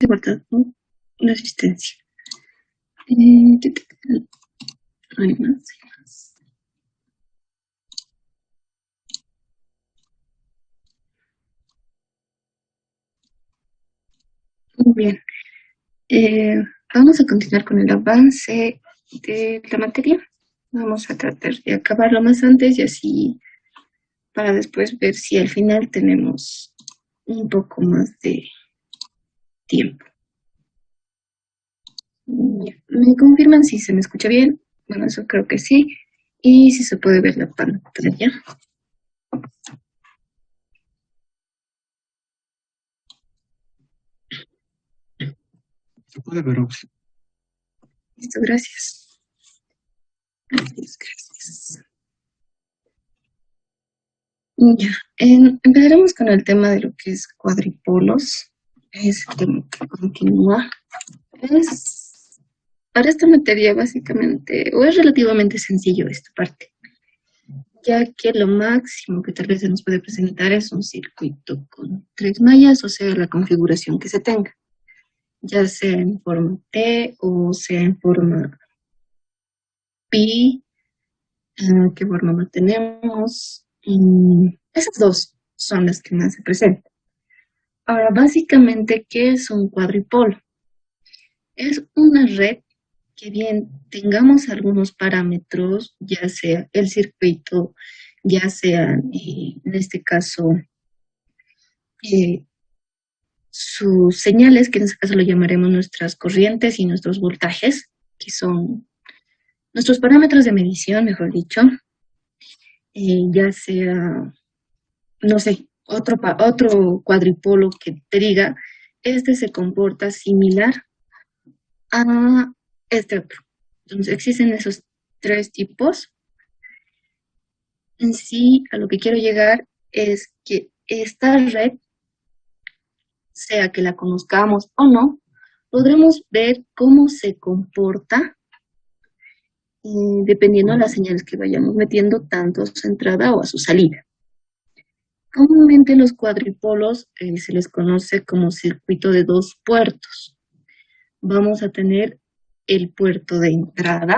guardado resistencia. Hay más. Muy bien. Vamos a continuar con el avance de la materia. Vamos a tratar de acabarlo más antes y así para después ver si al final tenemos un poco más de tiempo. ¿Me confirman si se me escucha bien? Bueno, eso creo que sí. Y si se puede ver la pantalla. Se puede ver, Oxy. Listo, gracias. Gracias. Ya, empezaremos con el tema de lo que es cuadripolos. Es el tema que continúa. Para esta materia básicamente, o es relativamente sencillo esta parte, ya que lo máximo que tal vez se nos puede presentar es un circuito con 3 mallas, o sea, la configuración que se tenga, ya sea en forma T o sea en forma pi, qué forma mantenemos. Esas dos son las que más se presentan. Ahora, básicamente, ¿qué es un cuadripolo? Es una red que bien tengamos algunos parámetros, ya sea el circuito, ya sea, en este caso, eh, sus señales, que en este caso lo llamaremos nuestras corrientes y nuestros voltajes, que son nuestros parámetros de medición, mejor dicho, ya sea, no sé, otro cuadripolo que te diga, este se comporta similar a este otro. Entonces existen esos 3 tipos. En sí, a lo que quiero llegar es que esta red, sea que la conozcamos o no, podremos ver cómo se comporta dependiendo de las señales que vayamos metiendo tanto a su entrada o a su salida. Comúnmente los cuadripolos se les conoce como circuito de 2 puertos. Vamos a tener el puerto de entrada.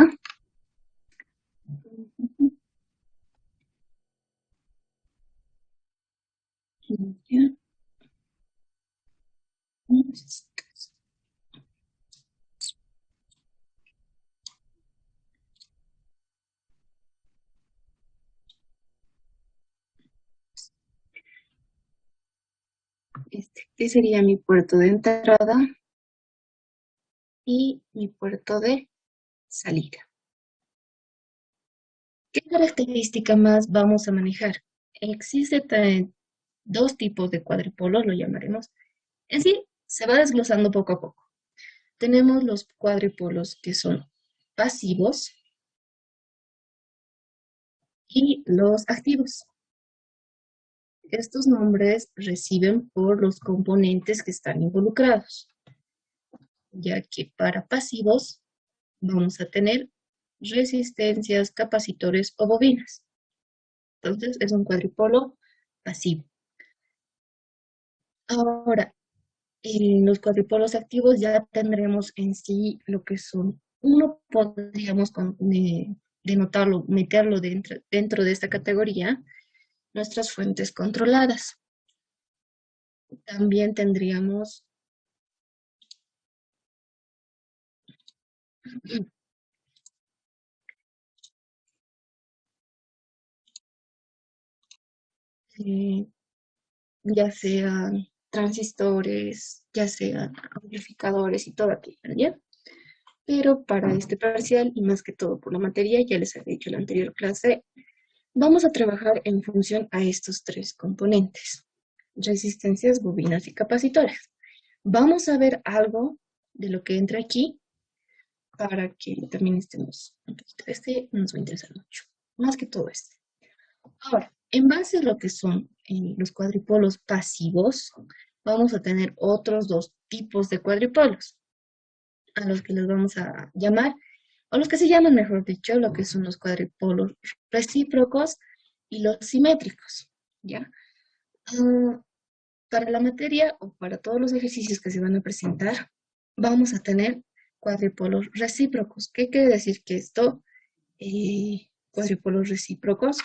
Este sería mi puerto de entrada y mi puerto de salida. ¿Qué característica más vamos a manejar? Existen 2 tipos de cuadripolos, lo llamaremos. En sí, se va desglosando poco a poco. Tenemos los cuadripolos que son pasivos y los activos. Estos nombres reciben por los componentes que están involucrados, ya que para pasivos vamos a tener resistencias, capacitores o bobinas. Entonces es un cuadripolo pasivo. Ahora, en los cuadripolos activos ya tendremos en sí lo que son, uno podríamos denotarlo, meterlo dentro de esta categoría, nuestras fuentes controladas. También tendríamos eh, ya sean transistores, ya sean amplificadores y todo aquello, ¿ya? Pero para este parcial, y más que todo por la materia, ya les había dicho en la anterior clase, vamos a trabajar en función a estos 3 componentes: resistencias, bobinas y capacitores. Vamos a ver algo de lo que entra aquí para que también estemos un poquito. Este nos va a interesar mucho, más que todo este. Ahora, en base a lo que son los cuadripolos pasivos, vamos a tener otros 2 tipos de cuadripolos, a los que les vamos a llamar, o los que se llaman, mejor dicho, lo que son los cuadripolos recíprocos y los simétricos, ¿ya? para la materia o para todos los ejercicios que se van a presentar, vamos a tener cuadripolos recíprocos. ¿Qué quiere decir que esto? Cuadripolos recíprocos,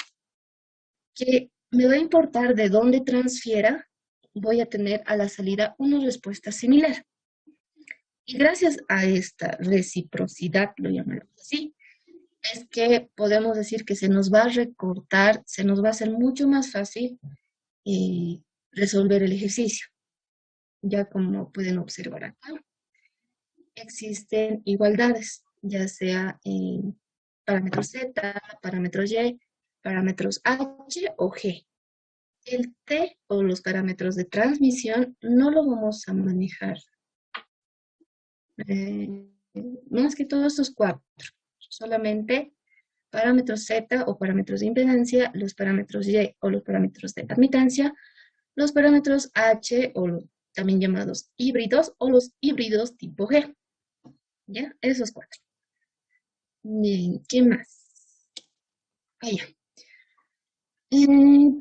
que me va a importar de dónde transfiera, voy a tener a la salida una respuesta similar. Y gracias a esta reciprocidad, lo llamamos así, es que podemos decir que se nos va a recortar, se nos va a hacer mucho más fácil resolver el ejercicio. Ya como pueden observar acá, existen igualdades, ya sea en parámetros Z, parámetros Y, parámetros H o G. El T o los parámetros de transmisión no lo vamos a manejar. Más que todos estos cuatro, solamente parámetros Z o parámetros de impedancia, los parámetros Y o los parámetros de admitancia, los parámetros H o también llamados híbridos o los híbridos tipo G. ¿Ya? Esos cuatro. Bien, ¿qué más? Allá.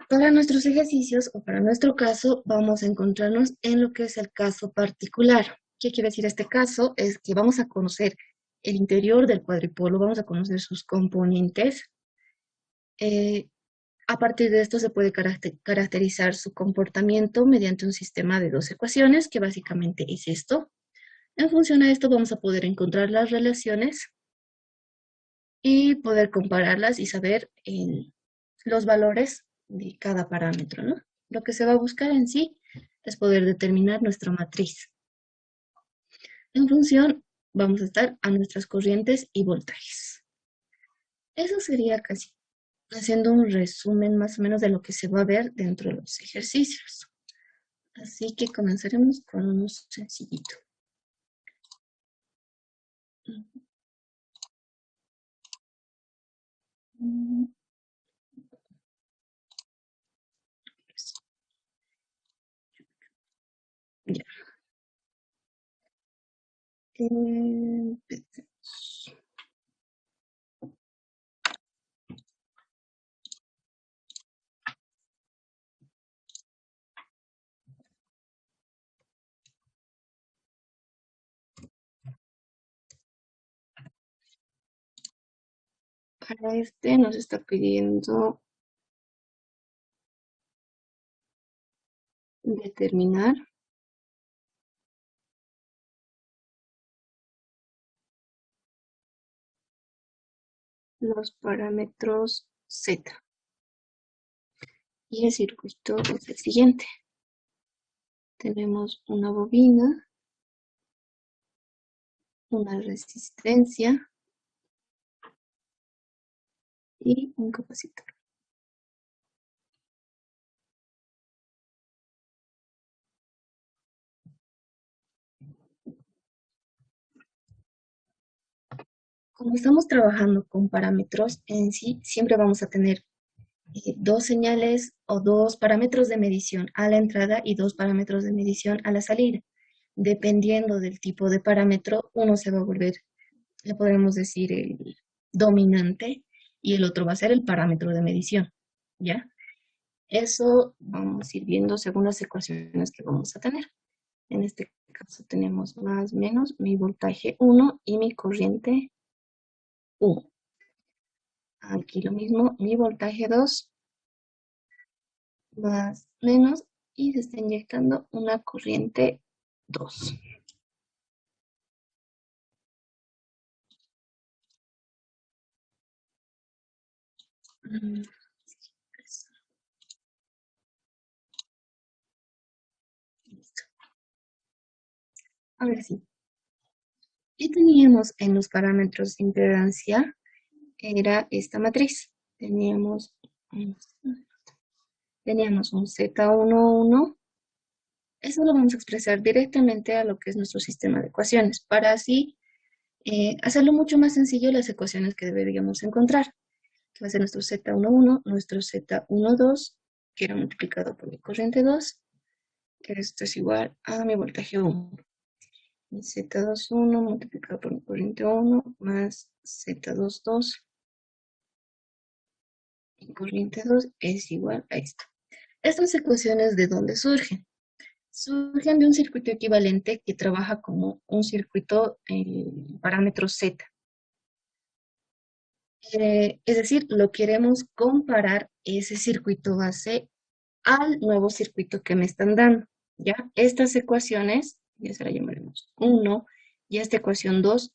Para nuestros ejercicios o para nuestro caso vamos a encontrarnos en lo que es el caso particular. ¿Qué quiere decir este caso? Es que vamos a conocer el interior del cuadripolo, vamos a conocer sus componentes. A partir de esto se puede caracterizar su comportamiento mediante un sistema de dos ecuaciones, que básicamente es esto. En función a esto vamos a poder encontrar las relaciones y poder compararlas y saber los valores de cada parámetro, ¿no? Lo que se va a buscar en sí es poder determinar nuestra matriz. En función, vamos a estar a nuestras corrientes y voltajes. Eso sería casi haciendo un resumen más o menos de lo que se va a ver dentro de los ejercicios. Así que comenzaremos con uno sencillito. Ya. Para este nos está pidiendo determinar los parámetros Z. Y el circuito es el siguiente. Tenemos una bobina, una resistencia y un capacitor. Como estamos trabajando con parámetros en sí, siempre vamos a tener dos señales o dos parámetros de medición a la entrada y dos parámetros de medición a la salida. Dependiendo del tipo de parámetro, uno se va a volver, le podemos decir, el dominante y el otro va a ser el parámetro de medición, ¿ya? Eso vamos a ir viendo según las ecuaciones que vamos a tener. En este caso tenemos más menos mi voltaje 1 y mi corriente 1. Aquí lo mismo, mi voltaje 2 más menos y se está inyectando una corriente 2. Listo. Ahora sí. Y teníamos en los parámetros de impedancia, era esta matriz. Teníamos un Z11. Eso lo vamos a expresar directamente a lo que es nuestro sistema de ecuaciones, para así hacerlo mucho más sencillo las ecuaciones que deberíamos encontrar, que va a ser nuestro Z11, nuestro Z12, que era multiplicado por mi corriente 2, que esto es igual a mi voltaje 1. Mi Z21 multiplicado por mi corriente 1 más Z22, mi corriente 2 es igual a esto. Estas ecuaciones, ¿de dónde surgen? surgen de un circuito equivalente que trabaja como un circuito parámetro Z. Es decir, lo queremos comparar ese circuito base al nuevo circuito que me están dando. ¿Ya? Estas ecuaciones, ya se la llamaremos 1 y esta ecuación 2,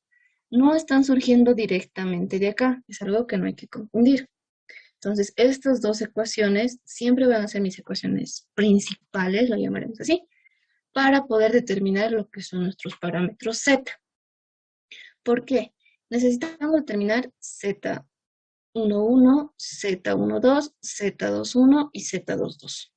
no están surgiendo directamente de acá. Es algo que no hay que confundir. Entonces, estas dos ecuaciones siempre van a ser mis ecuaciones principales, lo llamaremos así, para poder determinar lo que son nuestros parámetros Z. ¿Por qué? Necesitamos determinar Z11, Z12, Z21 y Z22.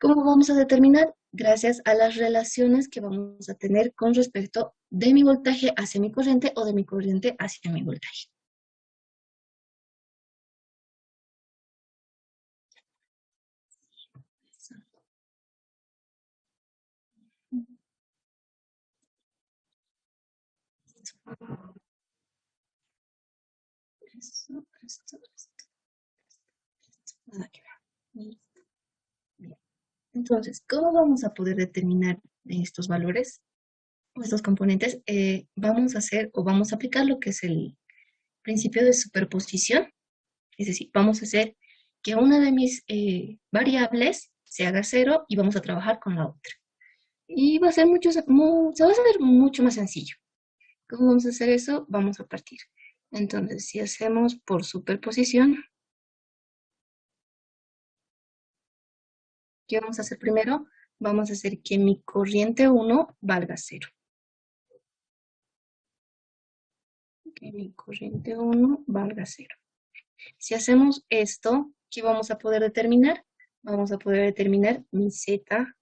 ¿Cómo vamos a determinar? Gracias a las relaciones que vamos a tener con respecto de mi voltaje hacia mi corriente o de mi corriente hacia mi voltaje. Esto. Nada que ver. Bien. Entonces, ¿cómo vamos a poder determinar estos valores o estos componentes? Vamos a hacer o vamos a aplicar lo que es el principio de superposición. Es decir, vamos a hacer que una de mis variables se haga cero y vamos a trabajar con la otra. Y va a ser se va a hacer mucho más sencillo. ¿Cómo vamos a hacer eso? Vamos a partir. Entonces, si hacemos por superposición, ¿qué vamos a hacer primero? Vamos a hacer que mi corriente 1 valga 0. Que mi corriente 1 valga 0. Si hacemos esto, ¿qué vamos a poder determinar? Vamos a poder determinar mi Z1,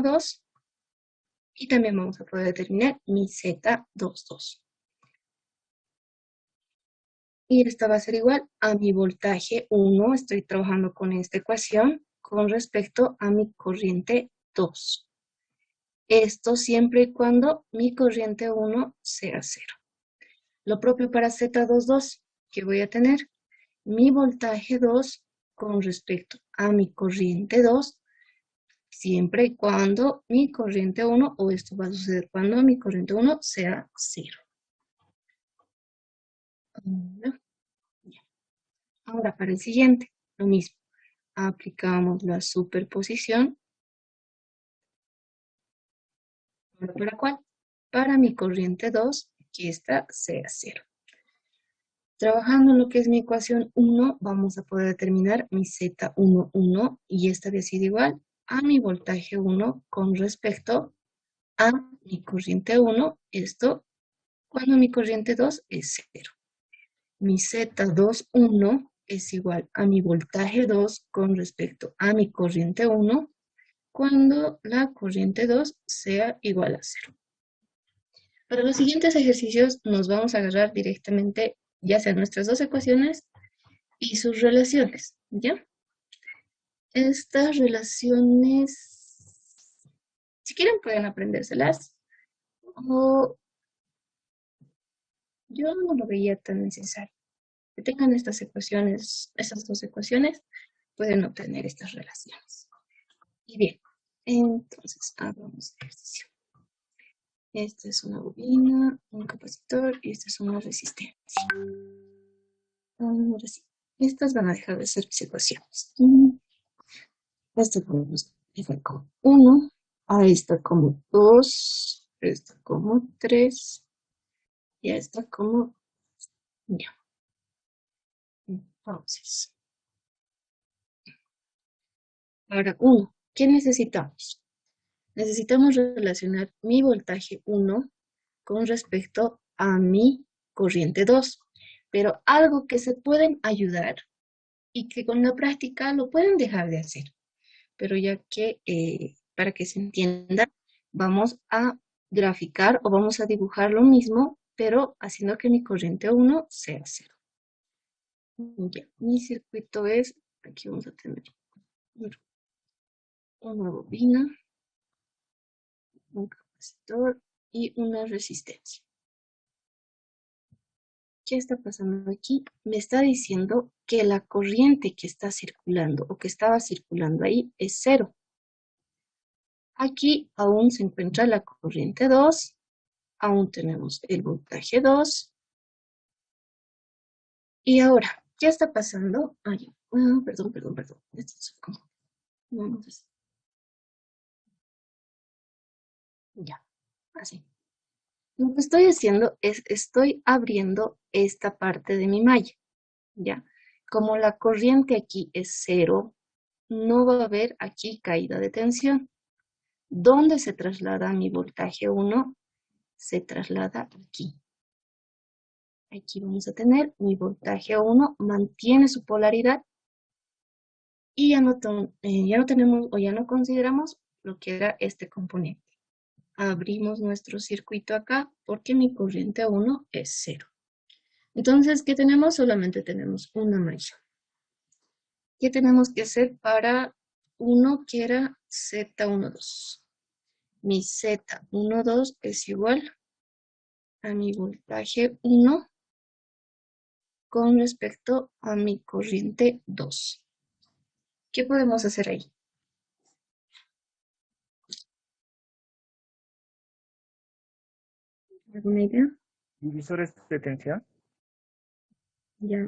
2 y también vamos a poder determinar mi Z22. Y esta va a ser igual a mi voltaje 1, estoy trabajando con esta ecuación, con respecto a mi corriente 2. Esto siempre y cuando mi corriente 1 sea 0. Lo propio para Z22, que voy a tener mi voltaje 2 con respecto a mi corriente 2, siempre y cuando mi corriente 1, o esto va a suceder cuando mi corriente 1 sea 0. Ahora para el siguiente, lo mismo. Aplicamos la superposición. ¿Para cuál? Para mi corriente 2, que esta sea 0. Trabajando en lo que es mi ecuación 1, vamos a poder determinar mi Z11 y esta había sido igual a mi voltaje 1 con respecto a mi corriente 1, esto cuando mi corriente 2 es 0. Mi Z21 es igual a mi voltaje 2 con respecto a mi corriente 1 cuando la corriente 2 sea igual a 0. Para los siguientes ejercicios nos vamos a agarrar directamente ya sean nuestras dos ecuaciones y sus relaciones, ¿ya? Estas relaciones, si quieren pueden aprendérselas, o yo no lo veía tan necesario. Que tengan estas ecuaciones, esas dos ecuaciones, pueden obtener estas relaciones. Y bien, entonces hagamos ejercicio. Esta es una bobina, un capacitor y esta es una resistencia. Ahora sí, estas van a dejar de ser mis ecuaciones. Esta podemos dejar como 1, a esta como 2, esta como 3 y a esta como ya. Entonces, ahora 1, ¿qué necesitamos? Necesitamos relacionar mi voltaje 1 con respecto a mi corriente 2, pero algo que se pueden ayudar y que con la práctica lo pueden dejar de hacer. Pero ya que, para que se entienda, vamos a graficar o vamos a dibujar lo mismo, pero haciendo que mi corriente 1 sea 0. Ya, mi circuito es, aquí vamos a tener una bobina, un capacitor y una resistencia. ¿Qué está pasando aquí? Me está diciendo que la corriente que está circulando o que estaba circulando ahí es 0. Aquí aún se encuentra la corriente 2, aún tenemos el voltaje 2. Y ahora, ¿qué está pasando? Ay, perdón. Vamos a hacer. Ya, así. Lo que estoy haciendo es, estoy abriendo esta parte de mi malla, ¿ya? Como la corriente aquí es 0, no va a haber aquí caída de tensión. ¿Dónde se traslada mi voltaje 1? Se traslada aquí. Aquí vamos a tener mi voltaje 1, mantiene su polaridad y ya no tenemos o ya no consideramos lo que era este componente. Abrimos nuestro circuito acá porque mi corriente 1 es 0. Entonces, ¿qué tenemos? Solamente tenemos una malla. ¿Qué tenemos que hacer para 1 que era Z12? Mi Z12 es igual a mi voltaje 1 con respecto a mi corriente 2. ¿Qué podemos hacer ahí? ¿Alguna idea? Divisores de tensión. Ya.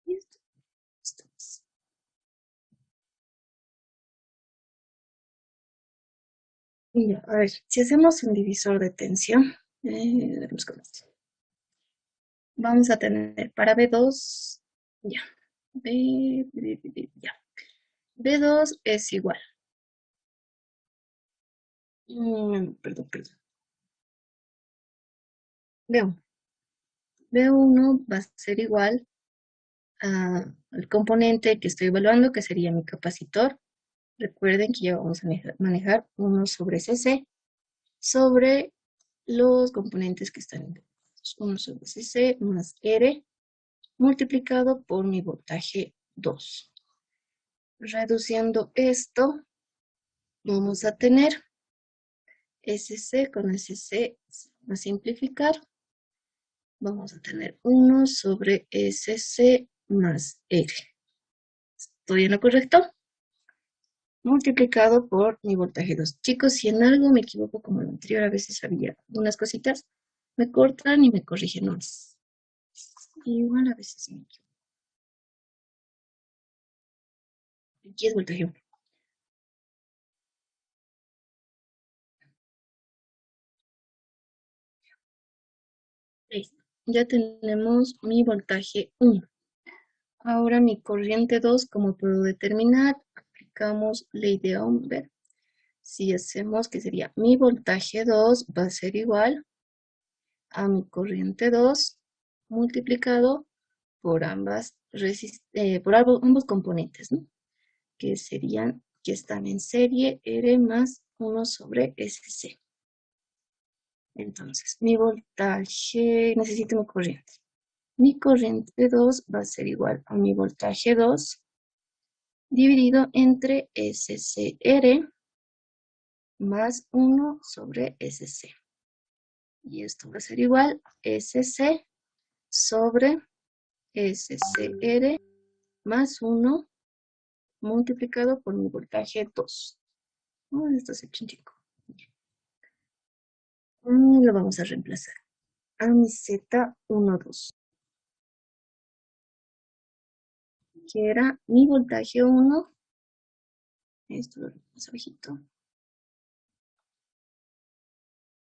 Y esto es. Ya, a ver, si hacemos un divisor de tensión, veremos con esto. Vamos a tener para B2, ya, ya. B2 es igual. Perdón. B1. B1 va a ser igual al componente que estoy evaluando, que sería mi capacitor. Recuerden que ya vamos a manejar 1 sobre CC sobre los componentes que están involucrados. 1 sobre CC más R multiplicado por mi voltaje 2. Reduciendo esto, vamos a tener SC con SC a simplificar. Vamos a tener 1 sobre SC más R. ¿Estoy en lo correcto? Multiplicado por mi voltaje 2. Chicos, si en algo me equivoco como lo anterior, a veces había unas cositas, me cortan y me corrigen más. Igual a veces me equivoco. Aquí es voltaje 1. Listo. Ya tenemos mi voltaje 1. Ahora mi corriente 2, ¿cómo puedo determinar? Aplicamos ley de Ohm. Si hacemos que sería mi voltaje 2 va a ser igual a mi corriente 2 multiplicado por ambos componentes, ¿no? Que serían, que están en serie R más 1 sobre SC. Entonces, mi voltaje, necesito mi corriente. Mi corriente 2 va a ser igual a mi voltaje 2 dividido entre SCR más 1 sobre SC. Y esto va a ser igual a SC sobre SCR más 1 multiplicado por mi voltaje 2. Esto es 85. Lo vamos a reemplazar a mi Z12, que era mi voltaje 1. Esto lo más abajito.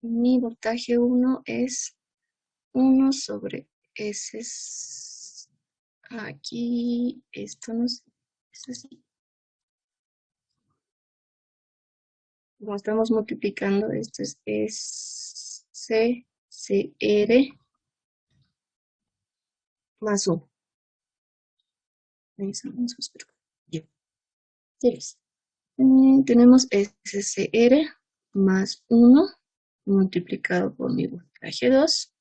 Mi voltaje 1 es 1 sobre S. Aquí, esto no es así. Como estamos multiplicando, esto es SCR más 1. Tenemos SCR más 1 multiplicado por mi voltaje 2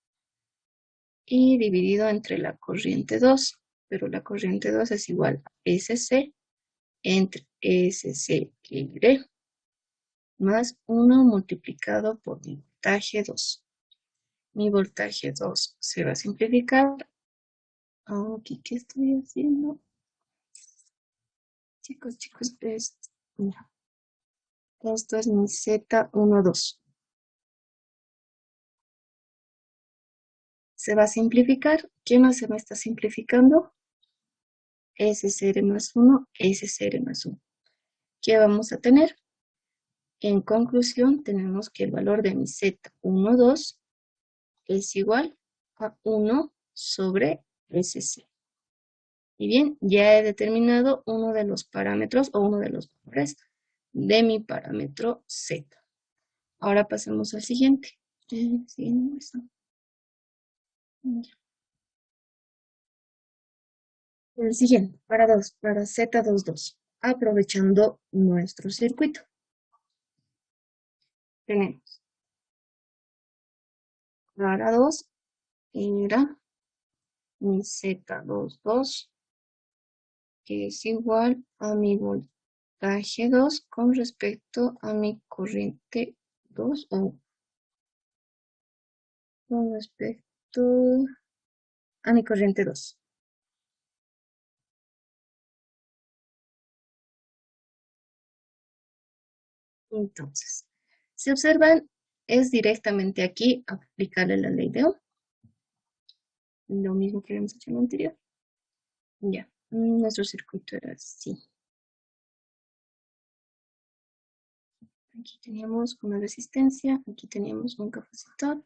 y dividido entre la corriente 2, pero la corriente 2 es igual a SC entre SCR más 1 multiplicado por mi voltaje 2. Mi voltaje 2 se va a simplificar. Aquí, ¿qué estoy haciendo? Chicos, mira, esto es mi Z12. Se va a simplificar. ¿Qué más se me está simplificando? SCR más 1, SCR más 1. ¿Qué vamos a tener? En conclusión, tenemos que el valor de mi Z12 es igual a 1 sobre SC. Y bien, ya he determinado uno de los parámetros o uno de los valores de mi parámetro Z. Ahora pasemos al siguiente. El siguiente, para Z22, aprovechando nuestro circuito. Tenemos para 2 era mi Z22, que es igual a mi voltaje 2 con respecto a mi corriente 2 o con respecto a mi corriente 2. Entonces, si observan, es directamente aquí aplicarle la ley de Ohm. Lo mismo que habíamos hecho en el anterior. Ya, nuestro circuito era así. Aquí teníamos una resistencia, aquí teníamos un capacitor,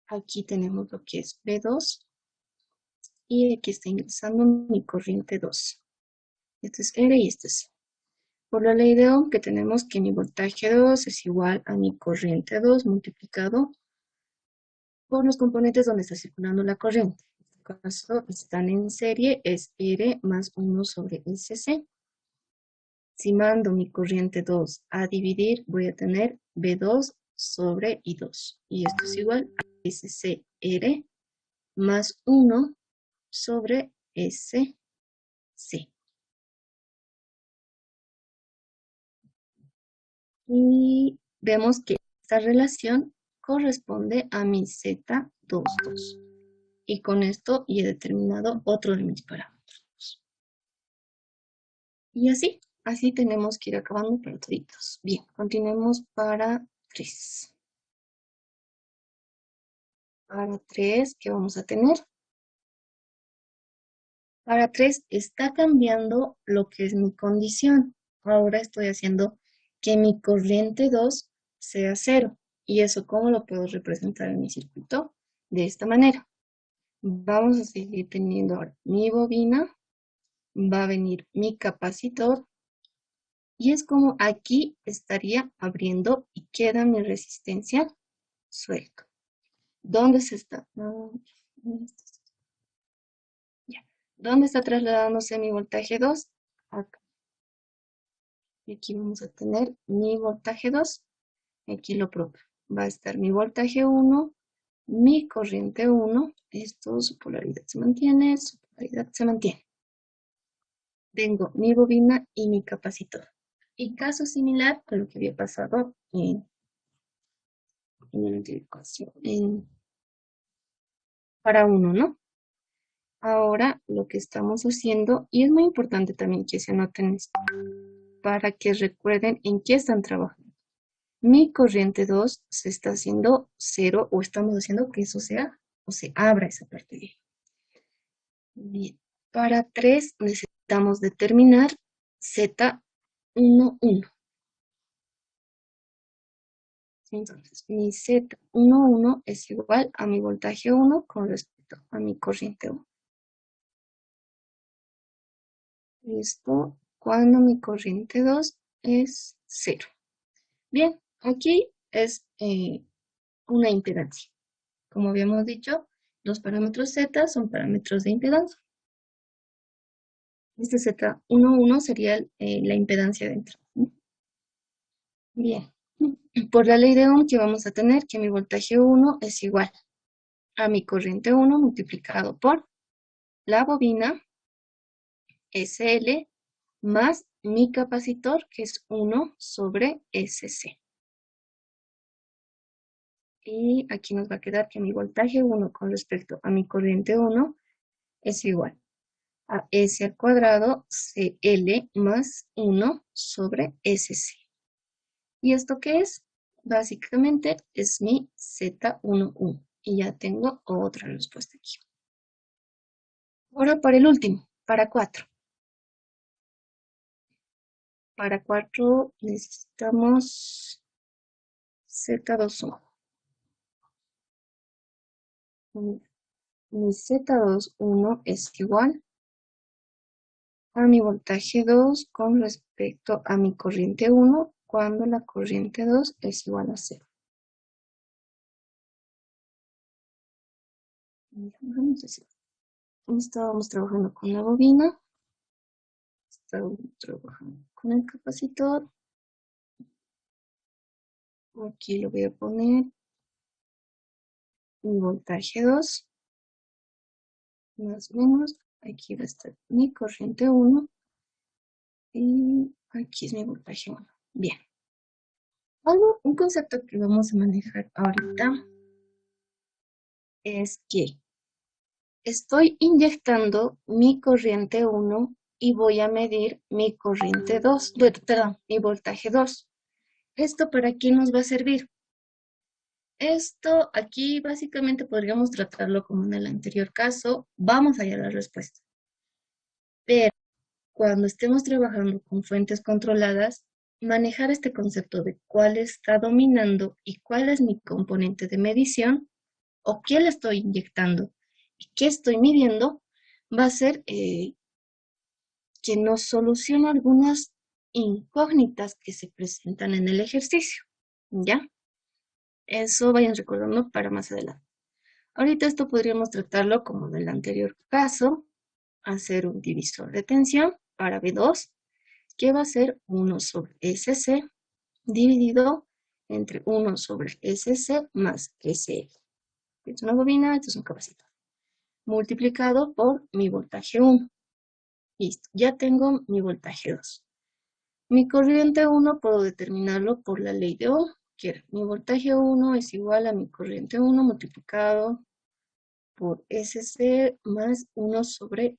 aquí tenemos lo que es B2 y aquí está ingresando mi corriente 2. Este es R y este es C. Por la ley de Ohm que tenemos que mi voltaje 2 es igual a mi corriente 2 multiplicado por los componentes donde está circulando la corriente. En este caso están en serie, es R más 1 sobre SC. Si mando mi corriente 2 a dividir, voy a tener B2 sobre I2. Y esto es igual a SCR más 1 sobre SC. Y vemos que esta relación corresponde a mi Z22. Y con esto ya he determinado otro de mis parámetros. Y así tenemos que ir acabando para toditos. Bien, continuemos para 3. Para 3, ¿qué vamos a tener? Para 3 está cambiando lo que es mi condición. Ahora estoy haciendo que mi corriente 2 sea 0. ¿Y eso cómo lo puedo representar en mi circuito? De esta manera. Vamos a seguir teniendo ahora mi bobina, va a venir mi capacitor, y es como aquí estaría abriendo y queda mi resistencia suelto. ¿Dónde se está? Ya. ¿Dónde está trasladándose mi voltaje 2? Acá. Y aquí vamos a tener mi voltaje 2. Aquí lo propio. Va a estar mi voltaje 1, mi corriente 1. Esto, su polaridad se mantiene, su polaridad se mantiene. Tengo mi bobina y mi capacitor. Y caso similar a lo que había pasado en la anterior ecuación, para 1, ¿no? Ahora lo que estamos haciendo, y es muy importante también que se anoten esto, para que recuerden en qué están trabajando. Mi corriente 2 se está haciendo 0 o estamos haciendo que eso sea o se abra esa parte de ahí. Bien, para 3 necesitamos determinar Z11. Entonces, mi Z11 es igual a mi voltaje 1 con respecto a mi corriente 1. Esto cuando mi corriente 2 es 0. Bien, aquí es una impedancia. Como habíamos dicho, los parámetros Z son parámetros de impedancia. Este Z11 sería la impedancia de entrada. Bien, por la ley de Ohm que vamos a tener que mi voltaje 1 es igual a mi corriente 1 multiplicado por la bobina SL más mi capacitor que es 1 sobre SC. Y aquí nos va a quedar que mi voltaje 1 con respecto a mi corriente 1 es igual a S al cuadrado CL más 1 sobre SC. ¿Y esto qué es? Básicamente es mi Z11. Y ya tengo otra respuesta aquí. Ahora para el último, para 4. Para 4 necesitamos Z21. Mi Z21 es igual a mi voltaje 2 con respecto a mi corriente 1 cuando la corriente 2 es igual a 0. Estábamos trabajando con la bobina, estábamos trabajando con el capacitor. Aquí lo voy a poner mi voltaje 2, más o menos. Aquí va a estar mi corriente 1 y aquí es mi voltaje 1. Bien. Un concepto que vamos a manejar ahorita es que estoy inyectando mi corriente 1 y voy a medir mi corriente 2, perdón, mi voltaje 2. ¿Esto para qué nos va a servir? Esto aquí básicamente podríamos tratarlo como en el anterior caso. Vamos a hallar la respuesta. Pero cuando estemos trabajando con fuentes controladas, manejar este concepto de cuál está dominando y cuál es mi componente de medición o qué le estoy inyectando y qué estoy midiendo, va a ser que nos solucione algunas incógnitas que se presentan en el ejercicio. ¿Ya? Eso vayan recordando para más adelante. Ahorita esto podríamos tratarlo como en el anterior caso, hacer un divisor de tensión para B2, que va a ser 1 sobre SC dividido entre 1 sobre SC más SL. Esto es una bobina, esto es un capacitor. Multiplicado por mi voltaje 1. Listo, ya tengo mi voltaje 2. Mi corriente 1 puedo determinarlo por la ley de Ohm, que mi voltaje 1 es igual a mi corriente 1 multiplicado por SC más 1 sobre,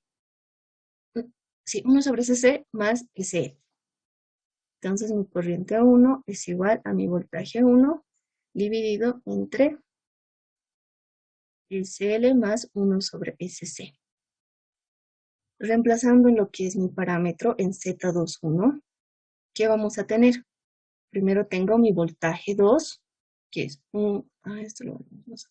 sí, 1 sobre SC más SL. Entonces mi corriente 1 es igual a mi voltaje 1 dividido entre SL más 1 sobre SC. Reemplazando en lo que es mi parámetro en Z21, ¿qué vamos a tener? Primero tengo mi voltaje 2, que es un... esto lo vamos a...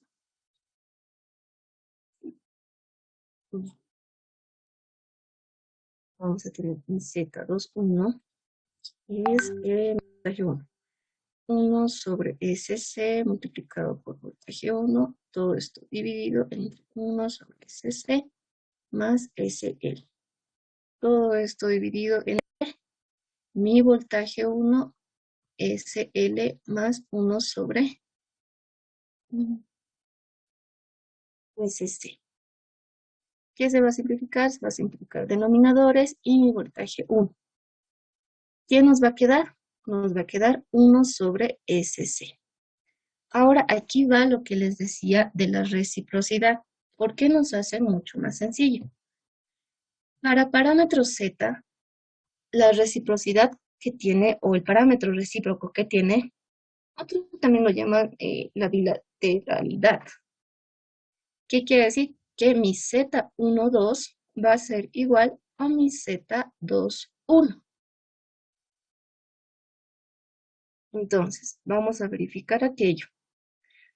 Vamos a tener mi Z21, que es el voltaje 1. 1 sobre SC multiplicado por voltaje 1, todo esto dividido entre 1 sobre SC más SL. Todo esto dividido en mi voltaje 1 SL más 1 sobre SC. ¿Qué se va a simplificar? Se va a simplificar denominadores y mi voltaje 1. ¿Qué nos va a quedar? Nos va a quedar 1 sobre SC. Ahora aquí va lo que les decía de la reciprocidad. ¿Por qué nos hace mucho más sencillo? Para parámetro Z, la reciprocidad que tiene, o el parámetro recíproco que tiene, otros también lo llaman la bilateralidad. ¿Qué quiere decir? Que mi Z12 va a ser igual a mi Z21. Entonces, vamos a verificar aquello.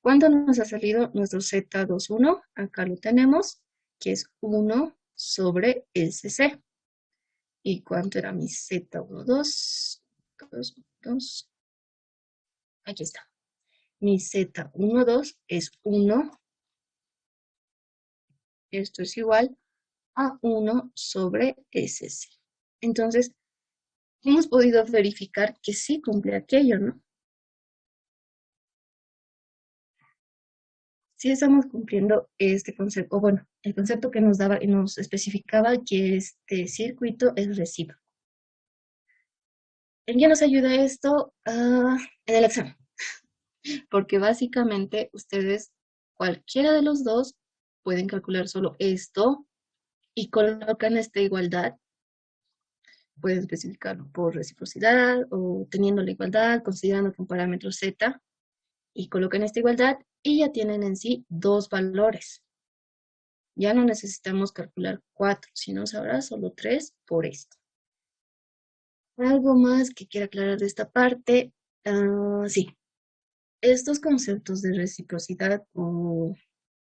¿Cuánto nos ha salido nuestro Z21? Acá lo tenemos, que es 1 sobre SC. ¿Y cuánto era mi Z12? 2. Aquí está. Mi Z12 es 1. Esto es igual a 1 sobre SC. Entonces, hemos podido verificar que sí cumple aquello, ¿no? Sí estamos cumpliendo este concepto, o bueno, el concepto que nos daba y nos especificaba que este circuito es recíproco. ¿En qué nos ayuda esto? En el examen. porque básicamente ustedes, cualquiera de los dos, pueden calcular solo esto y colocan esta igualdad. Pueden especificarlo por reciprocidad o teniendo la igualdad, considerando que un parámetro z, y colocan esta igualdad y ya tienen en sí dos valores. Ya no necesitamos calcular 4, sino ahora solo 3 por esto. Algo más que quiera aclarar de esta parte. Sí, estos conceptos de reciprocidad o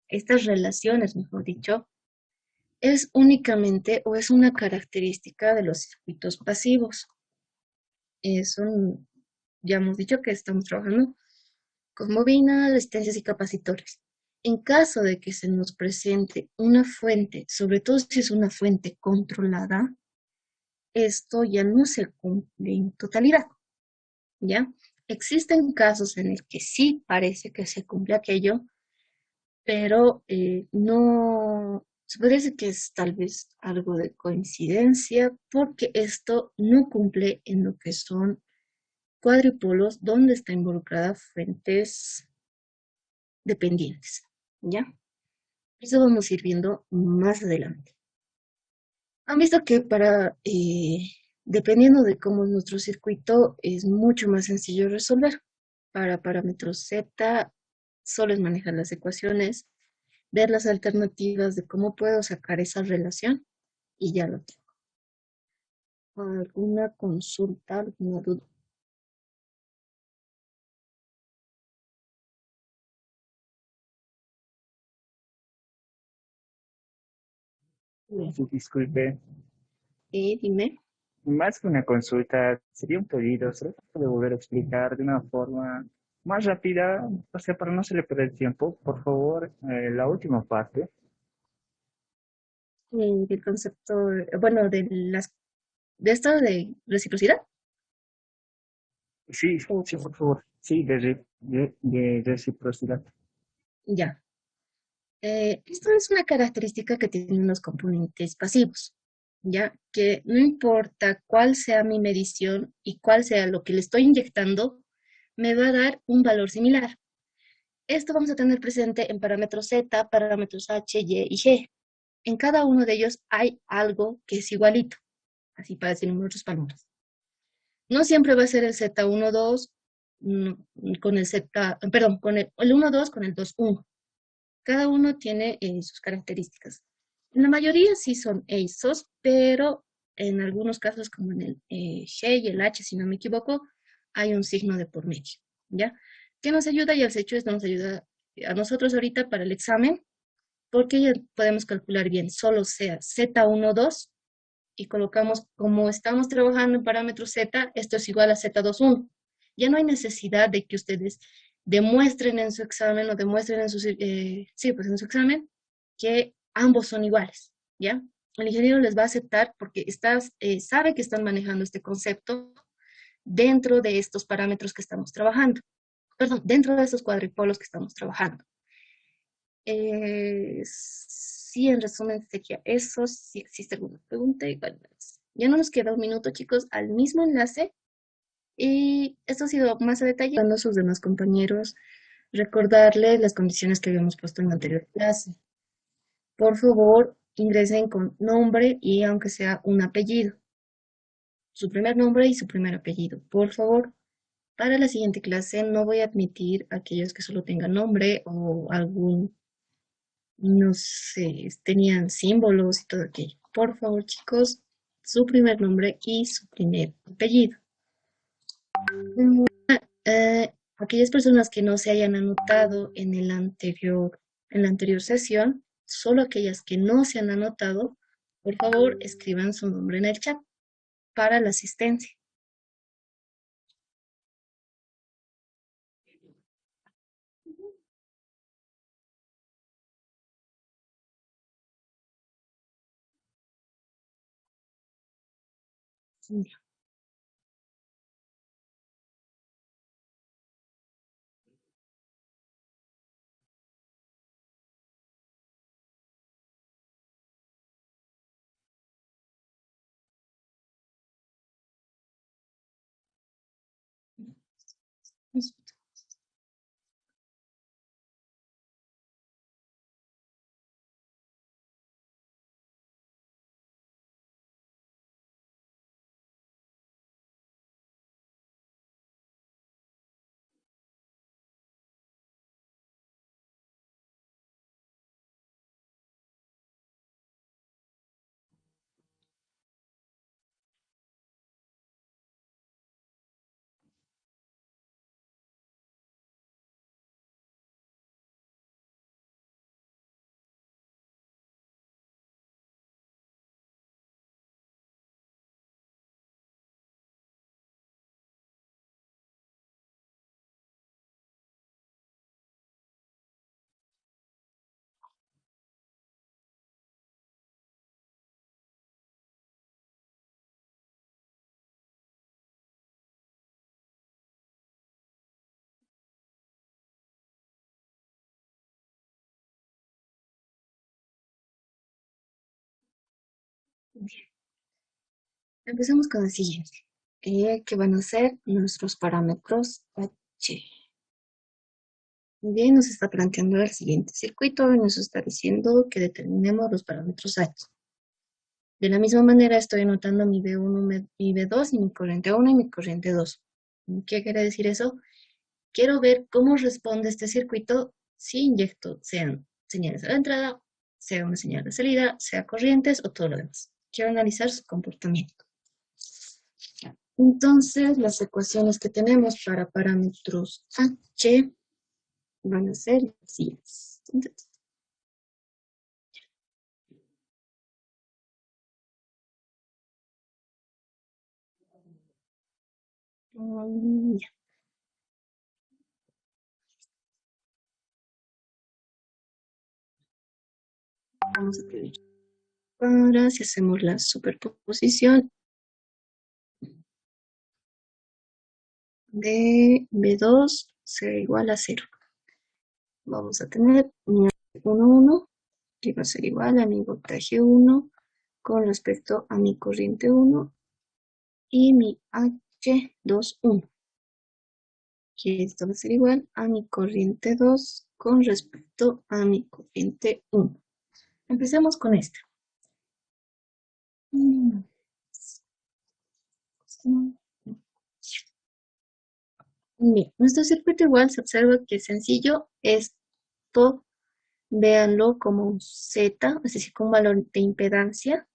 estas relaciones, mejor dicho, es únicamente o es una característica de los circuitos pasivos. Son, ya hemos dicho que estamos trabajando con bobinas, resistencias y capacitores. En caso de que se nos presente una fuente, sobre todo si es una fuente controlada, esto ya no se cumple en totalidad, ¿ya? Existen casos en el que sí parece que se cumple aquello, pero no, se podría decir que es tal vez algo de coincidencia, porque esto no cumple en lo que son cuadripolos donde está involucrada fuentes dependientes, ¿ya? Eso vamos a ir viendo más adelante. Han visto que dependiendo de cómo es nuestro circuito, es mucho más sencillo resolver. Para parámetros Z, solo es manejar las ecuaciones, ver las alternativas de cómo puedo sacar esa relación y ya lo tengo. ¿Alguna consulta, alguna duda? Sí, disculpe, Dime. más que una consulta, sería un pedido, ¿se lo puede volver a explicar de una forma más rápida? O sea, para no se le perder el tiempo, por favor, la última parte. Del concepto, bueno, de esto de reciprocidad. Sí, O- sí, por favor. Sí, de reciprocidad. ya. Esto es una característica que tienen los componentes pasivos, ¿ya? Que no importa cuál sea mi medición y cuál sea lo que le estoy inyectando, me va a dar un valor similar. Esto vamos a tener presente en parámetros Z, parámetros H, Y y G. En cada uno de ellos hay algo que es igualito, así para decir en otras palabras. No siempre va a ser el Z12 con el Z, perdón, con el 12 con el 21. Cada uno tiene sus características. En la mayoría sí son ASOS, pero en algunos casos, como en el G y el H, si no me equivoco, hay un signo de por medio, ¿ya? ¿Qué nos ayuda? Y el hecho es nos ayuda a nosotros ahorita para el examen, porque ya podemos calcular bien, solo sea Z12 y colocamos, como estamos trabajando en parámetros Z, esto es igual a Z21. Ya no hay necesidad de que ustedes demuestren en su examen o demuestren en sí, pues en su examen que ambos son iguales, ¿ya? El ingeniero les va a aceptar porque sabe que están manejando este concepto dentro de estos parámetros que estamos trabajando. Perdón, dentro de estos cuadripolos que estamos trabajando. Sí, en resumen sería eso. Si existe alguna pregunta, igual. Ya no nos queda un minuto, chicos, al mismo enlace. Y esto ha sido más a detalle a sus demás compañeros. Recordarles las condiciones que habíamos puesto en la anterior clase. Por favor, ingresen con nombre y aunque sea un apellido. Su primer nombre y su primer apellido. Por favor, para la siguiente clase no voy a admitir a aquellos que solo tengan nombre o algún, no sé, tenían símbolos y todo aquello. Por favor, chicos, su primer nombre y su primer apellido. Aquellas personas que no se hayan anotado en la anterior sesión, solo aquellas que no se han anotado, por favor, escriban su nombre en el chat para la asistencia. Bien. Empecemos con el siguiente, que van a ser nuestros parámetros H. Bien, nos está planteando el siguiente circuito y nos está diciendo que determinemos los parámetros H. De la misma manera estoy anotando mi V1, mi V2 y mi corriente 1 y mi corriente 2. ¿Qué quiere decir eso? Quiero ver cómo responde este circuito si inyecto, sean señales a la entrada, sea una señal de salida, sea corrientes o todo lo demás. Quiero analizar su comportamiento. Entonces, las ecuaciones que tenemos para parámetros H van a ser así. Ya, vamos a pedir para, si hacemos la superposición de B2 será igual a 0. Vamos a tener mi H11, que va a ser igual a mi voltaje 1 con respecto a mi corriente 1 y mi H21, que esto va a ser igual a mi corriente 2 con respecto a mi corriente 1. Empecemos con esta. Bien, nuestro circuito igual se observa que es sencillo. Esto, véanlo como un Z, es decir, con un valor de impedancia.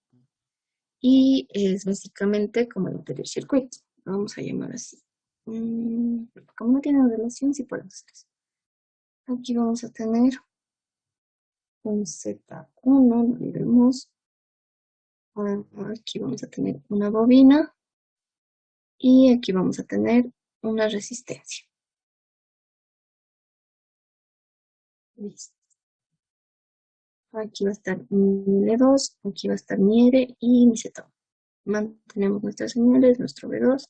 Y es básicamente como el anterior circuito. Vamos a llamar así. Como no tienen relación, sí podemos hacer eso. Aquí vamos a tener un Z1, lo olvidemos. Aquí vamos a tener una bobina. Y aquí vamos a tener una resistencia. Listo. Aquí va a estar mi L2, aquí va a estar mi R y mi Z. Mantenemos nuestras señales, nuestro V2,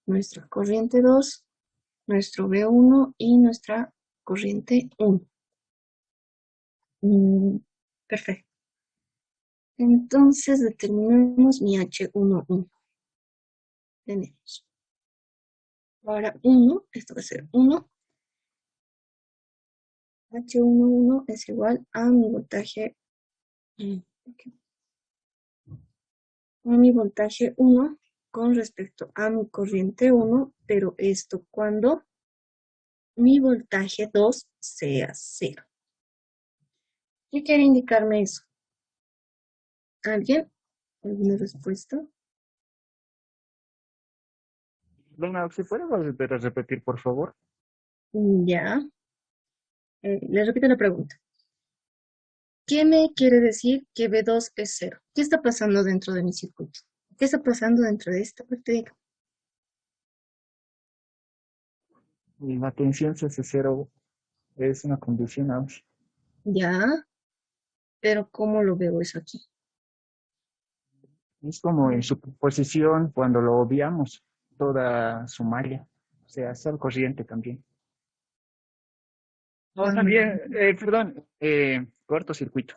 nuestra corriente 2, nuestro V1 y nuestra corriente 1. Perfecto. Entonces determinamos mi H11. Tenemos. Ahora 1, esto va a ser 1. H11 es igual a mi voltaje, a mi voltaje 1 con respecto a mi corriente 1, pero esto cuando mi voltaje 2 sea 0. ¿Qué quiere indicarme eso? ¿Alguien? ¿Alguna respuesta? Luna, ¿se puede volver a repetir, por favor? Ya. Les repito la pregunta. ¿Qué me quiere decir que B2 es 0? ¿Qué está pasando dentro de mi circuito? ¿Qué está pasando dentro de esta parte? Y la tensión CC0 es una condición Aush. Ya, pero ¿cómo lo veo eso aquí? Es como en su posición cuando lo obviamos, toda su malla, o sea, sol corriente también. No, Cuando, también, perdón, cortocircuito.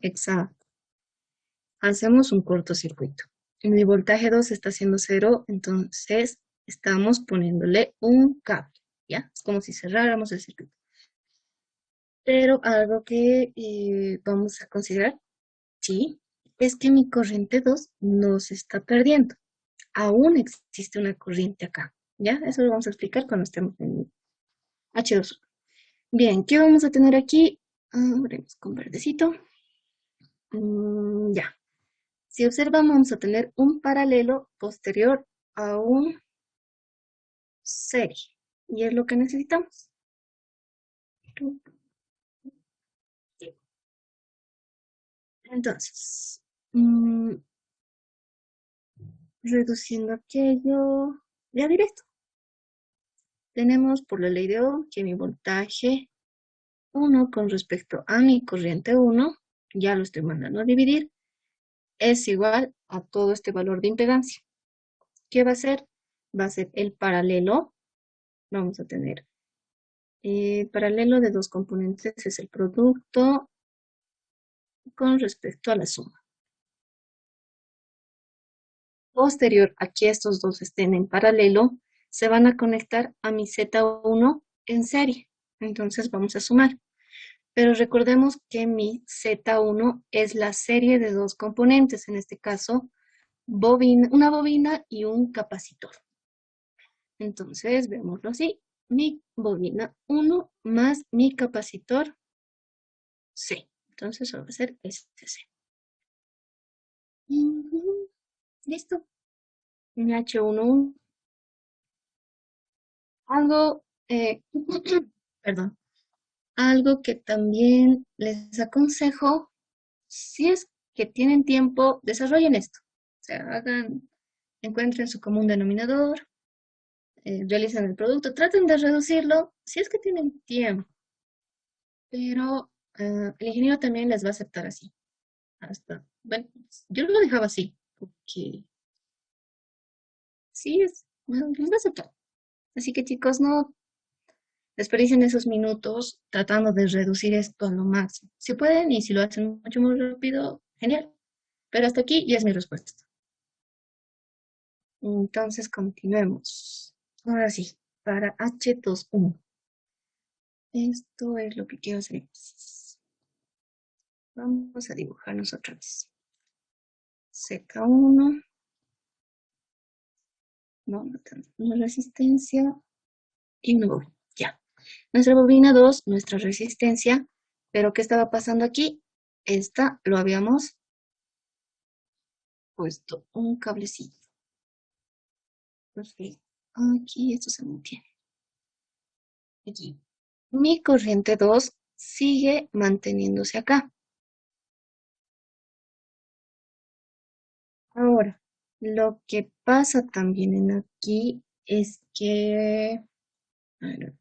exacto. Hacemos un cortocircuito. Mi voltaje 2 está haciendo 0, entonces estamos poniéndole un cable, ¿ya? Es como si cerráramos el circuito. Pero algo que vamos a considerar, sí, es que mi corriente 2 no se está perdiendo. Aún existe una corriente acá, ¿ya? Eso lo vamos a explicar cuando estemos en H2. Bien, ¿qué vamos a tener aquí? Veremos con verdecito. Ya. Si observamos, vamos a tener un paralelo posterior a un serie. Y es lo que necesitamos. Entonces, reduciendo aquello, ya directo. Tenemos por la ley de Ohm que mi voltaje 1 con respecto a mi corriente 1, ya lo estoy mandando a dividir, es igual a todo este valor de impedancia. ¿Qué va a ser? Va a ser el paralelo. Vamos a tener paralelo de dos componentes, es el producto con respecto a la suma. posterior a que estos dos estén en paralelo, se van a conectar a mi Z1 en serie. Entonces vamos a sumar. Pero recordemos que mi Z1 es la serie de dos componentes, en este caso, una bobina y un capacitor. Entonces, veámoslo así. Mi bobina 1 más mi capacitor C. Entonces, va a ser este C. Listo. Mi H1. Algo, perdón, algo que también les aconsejo, si es que tienen tiempo, desarrollen esto. O sea, encuentren su común denominador, realicen el producto, traten de reducirlo si es que tienen tiempo. Pero el ingeniero también les va a aceptar así. Bueno, yo lo dejaba así, porque sí, bueno, les va a aceptar. Así que chicos, no desperdicien esos minutos tratando de reducir esto a lo máximo. Si pueden y si lo hacen mucho más rápido, genial. Pero hasta aquí ya es mi respuesta. Entonces continuemos. Ahora sí, para H21. Esto es lo que quiero hacer. Vamos a dibujarnos otra vez. Z1. No tanto. Una resistencia y una bobina. Ya. Nuestra bobina 2, nuestra resistencia. Pero ¿qué estaba pasando aquí? Esta lo habíamos puesto un cablecito. Perfecto. Aquí esto se mantiene. Aquí. Mi corriente 2 sigue manteniéndose acá. Ahora, lo que pasa también en aquí es que... A ver,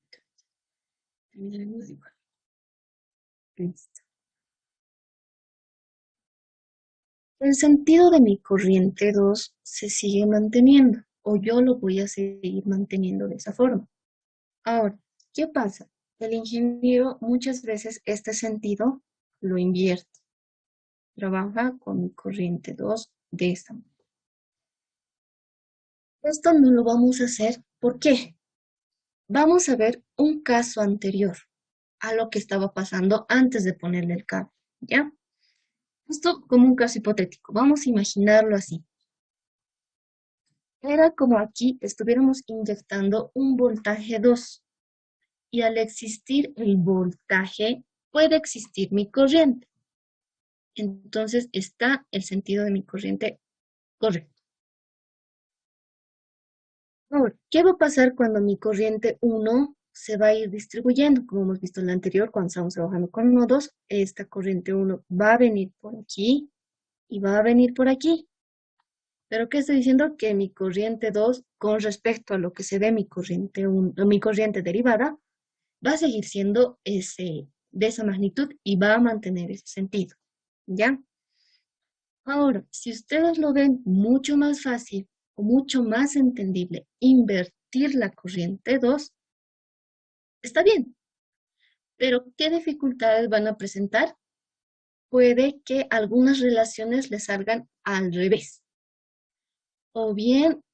listo. El sentido de mi corriente 2 se sigue manteniendo, o yo lo voy a seguir manteniendo de esa forma. Ahora, ¿qué pasa? El ingeniero muchas veces este sentido lo invierte. Trabaja con mi corriente 2 de esta manera. Esto no lo vamos a hacer. ¿Por qué? Vamos a ver un caso anterior a lo que estaba pasando antes de ponerle el cable, ¿ya? Esto como un caso hipotético. Vamos a imaginarlo así. Era como aquí estuviéramos inyectando un voltaje 2 y al existir el voltaje puede existir mi corriente. Entonces está el sentido de mi corriente correcto. Ahora, ¿qué va a pasar cuando mi corriente 1 se va a ir distribuyendo? Como hemos visto en la anterior, cuando estamos trabajando con nodos, esta corriente 1 va a venir por aquí y va a venir por aquí. ¿Pero qué estoy diciendo? Que mi corriente 2, con respecto a lo que se ve mi corriente 1, mi corriente derivada, va a seguir siendo de esa magnitud y va a mantener ese sentido. ¿Ya? Ahora, si ustedes lo ven mucho más fácil o mucho más entendible, invertir la corriente 2, está bien. Pero ¿qué dificultades van a presentar? Puede que algunas relaciones les salgan al revés. O bien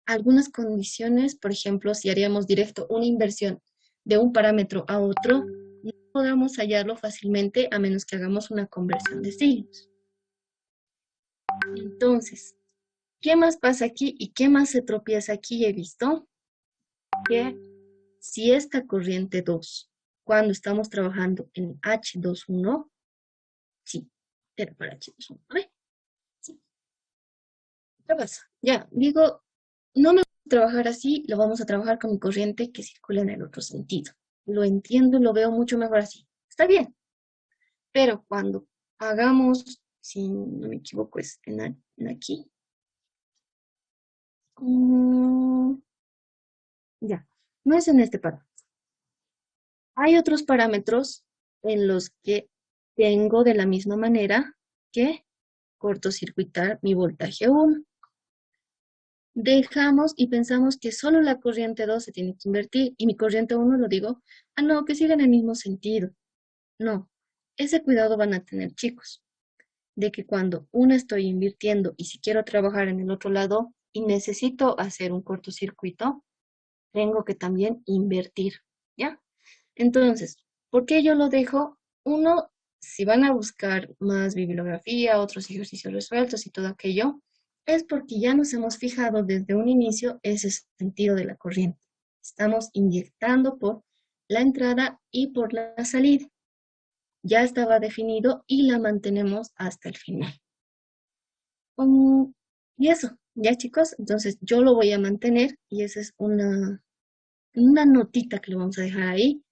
algunas condiciones, por ejemplo, si haríamos directo una inversión de un parámetro a otro, no podamos hallarlo fácilmente a menos que hagamos una conversión de signos. Entonces, ¿qué más pasa aquí y qué más se tropieza aquí? He visto que si esta corriente 2, cuando estamos trabajando en H21, sí, era para H21, a ver, sí, ¿qué pasa? Ya, digo, no me gusta trabajar así, lo vamos a trabajar con mi corriente que circula en el otro sentido. Lo entiendo y lo veo mucho mejor así. Está bien, pero cuando hagamos, si no me equivoco, es en aquí. Ya, no es en este parámetro. Hay otros parámetros en los que tengo de la misma manera que cortocircuitar mi voltaje 1. Dejamos y pensamos que solo la corriente 2 se tiene que invertir y mi corriente 1 lo digo, no, que siga en el mismo sentido. No, ese cuidado van a tener chicos. de que cuando una estoy invirtiendo y si quiero trabajar en el otro lado y necesito hacer un cortocircuito, tengo que también invertir, ¿ya? Entonces, ¿por qué yo lo dejo? Uno, si van a buscar más bibliografía, otros ejercicios resueltos y todo aquello, es porque ya nos hemos fijado desde un inicio ese sentido de la corriente. Estamos inyectando por la entrada y por la salida. Ya estaba definido y la mantenemos hasta el final. Um, y eso, ya chicos, entonces yo lo voy a mantener y esa es una notita que lo vamos a dejar ahí,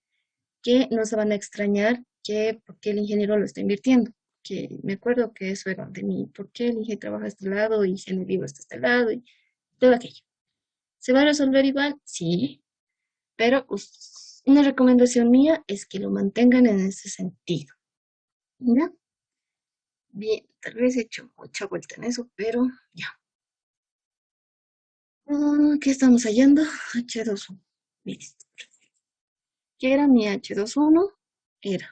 que no se van a extrañar que por qué el ingeniero lo está invirtiendo. Que me acuerdo que eso era de mí, por qué el ingeniero trabaja a este lado y el libro está a este lado y todo aquello. ¿Se va a resolver igual? Sí, pero una recomendación mía es que lo mantengan en ese sentido. ¿Ya? Bien, tal vez he hecho mucha vuelta en eso, pero ya. ¿Qué estamos hallando? H2O. Listo. ¿Qué era mi H2O? Era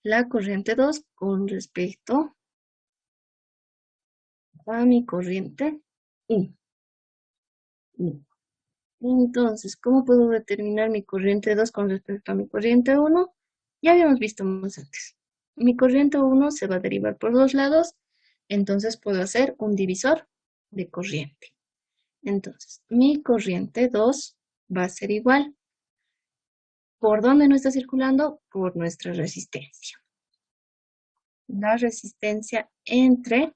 la corriente 2 con respecto a mi corriente 1. Entonces, ¿cómo puedo determinar mi corriente 2 con respecto a mi corriente 1? Ya habíamos visto más antes. Mi corriente 1 se va a derivar por dos lados, entonces puedo hacer un divisor de corriente. Entonces, mi corriente 2 va a ser igual. ¿Por dónde no está circulando? Por nuestra resistencia. La resistencia entre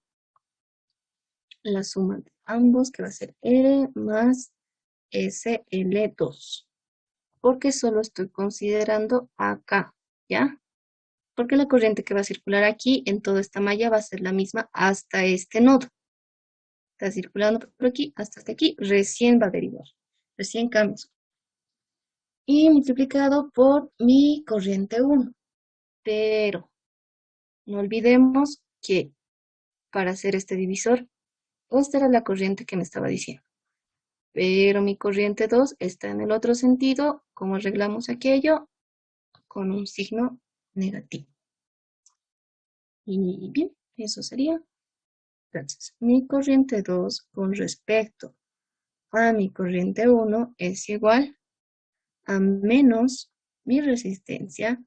la suma de ambos, que va a ser R más SL2. Porque solo estoy considerando acá, ¿ya? Porque la corriente que va a circular aquí en toda esta malla va a ser la misma hasta este nodo. Está circulando por aquí hasta aquí, recién va a derivar, recién cambia. Y multiplicado por mi corriente 1. Pero no olvidemos que para hacer este divisor, esta era la corriente que me estaba diciendo. Pero mi corriente 2 está en el otro sentido. ¿Cómo arreglamos aquello? Con un signo negativo. Y bien, eso sería. Entonces, mi corriente 2 con respecto a mi corriente 1 es igual a menos mi resistencia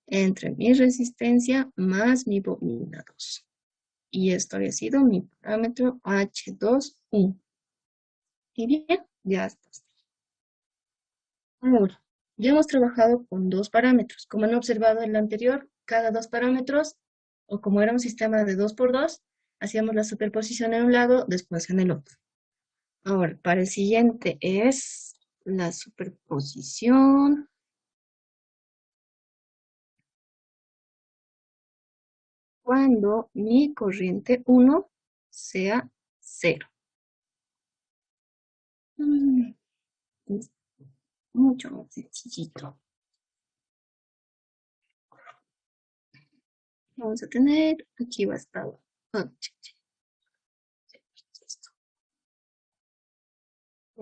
entre mi resistencia más mi bobina 2. Y esto había sido mi parámetro H2U. Y bien, ya está. Ahora, ya hemos trabajado con dos parámetros. Como han observado en el anterior, cada dos parámetros, o como era un sistema de 2 por 2, hacíamos la superposición en un lado, después en el otro. Ahora, para el siguiente es la superposición cuando mi corriente 1 sea 0. Es mucho más sencillito. Vamos a tener, aquí va a estar.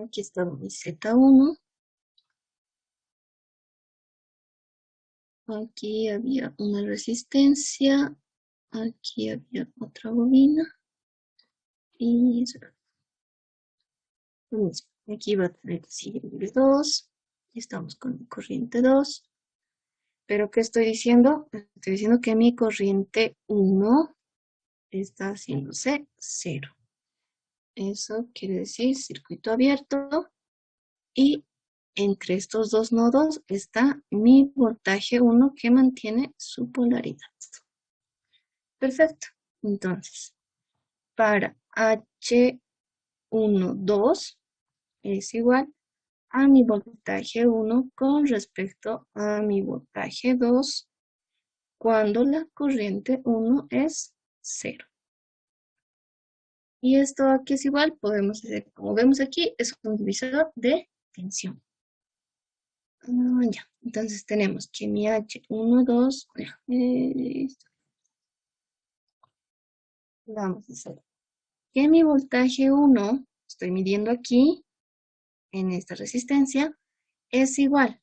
Aquí está mi Z1. Aquí había una resistencia. Aquí había otra bobina. Y aquí va a tener que seguir el 2. Estamos con mi corriente 2. ¿Pero qué estoy diciendo? Estoy diciendo que mi corriente 1 está haciéndose 0. Eso quiere decir circuito abierto. Y entre estos dos nodos está mi voltaje 1 que mantiene su polaridad. Perfecto. Entonces, para H12 es igual a mi voltaje 1 con respecto a mi voltaje 2 cuando la corriente 1 es 0. Y esto aquí es igual, podemos hacer, como vemos aquí, es un divisor de tensión. Ya, entonces tenemos que mi H12, vamos a hacer que mi voltaje 1, estoy midiendo aquí, en esta resistencia, es igual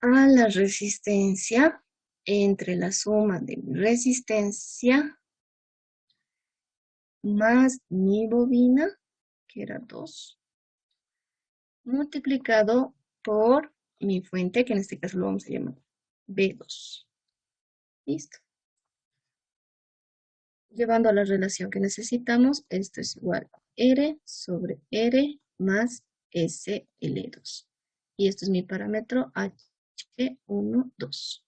a la resistencia entre la suma de mi resistencia más mi bobina, que era 2, multiplicado por mi fuente, que en este caso lo vamos a llamar B2. ¿Listo? Llevando a la relación que necesitamos, esto es igual a R sobre R más SL2. Y esto es mi parámetro H1, 2.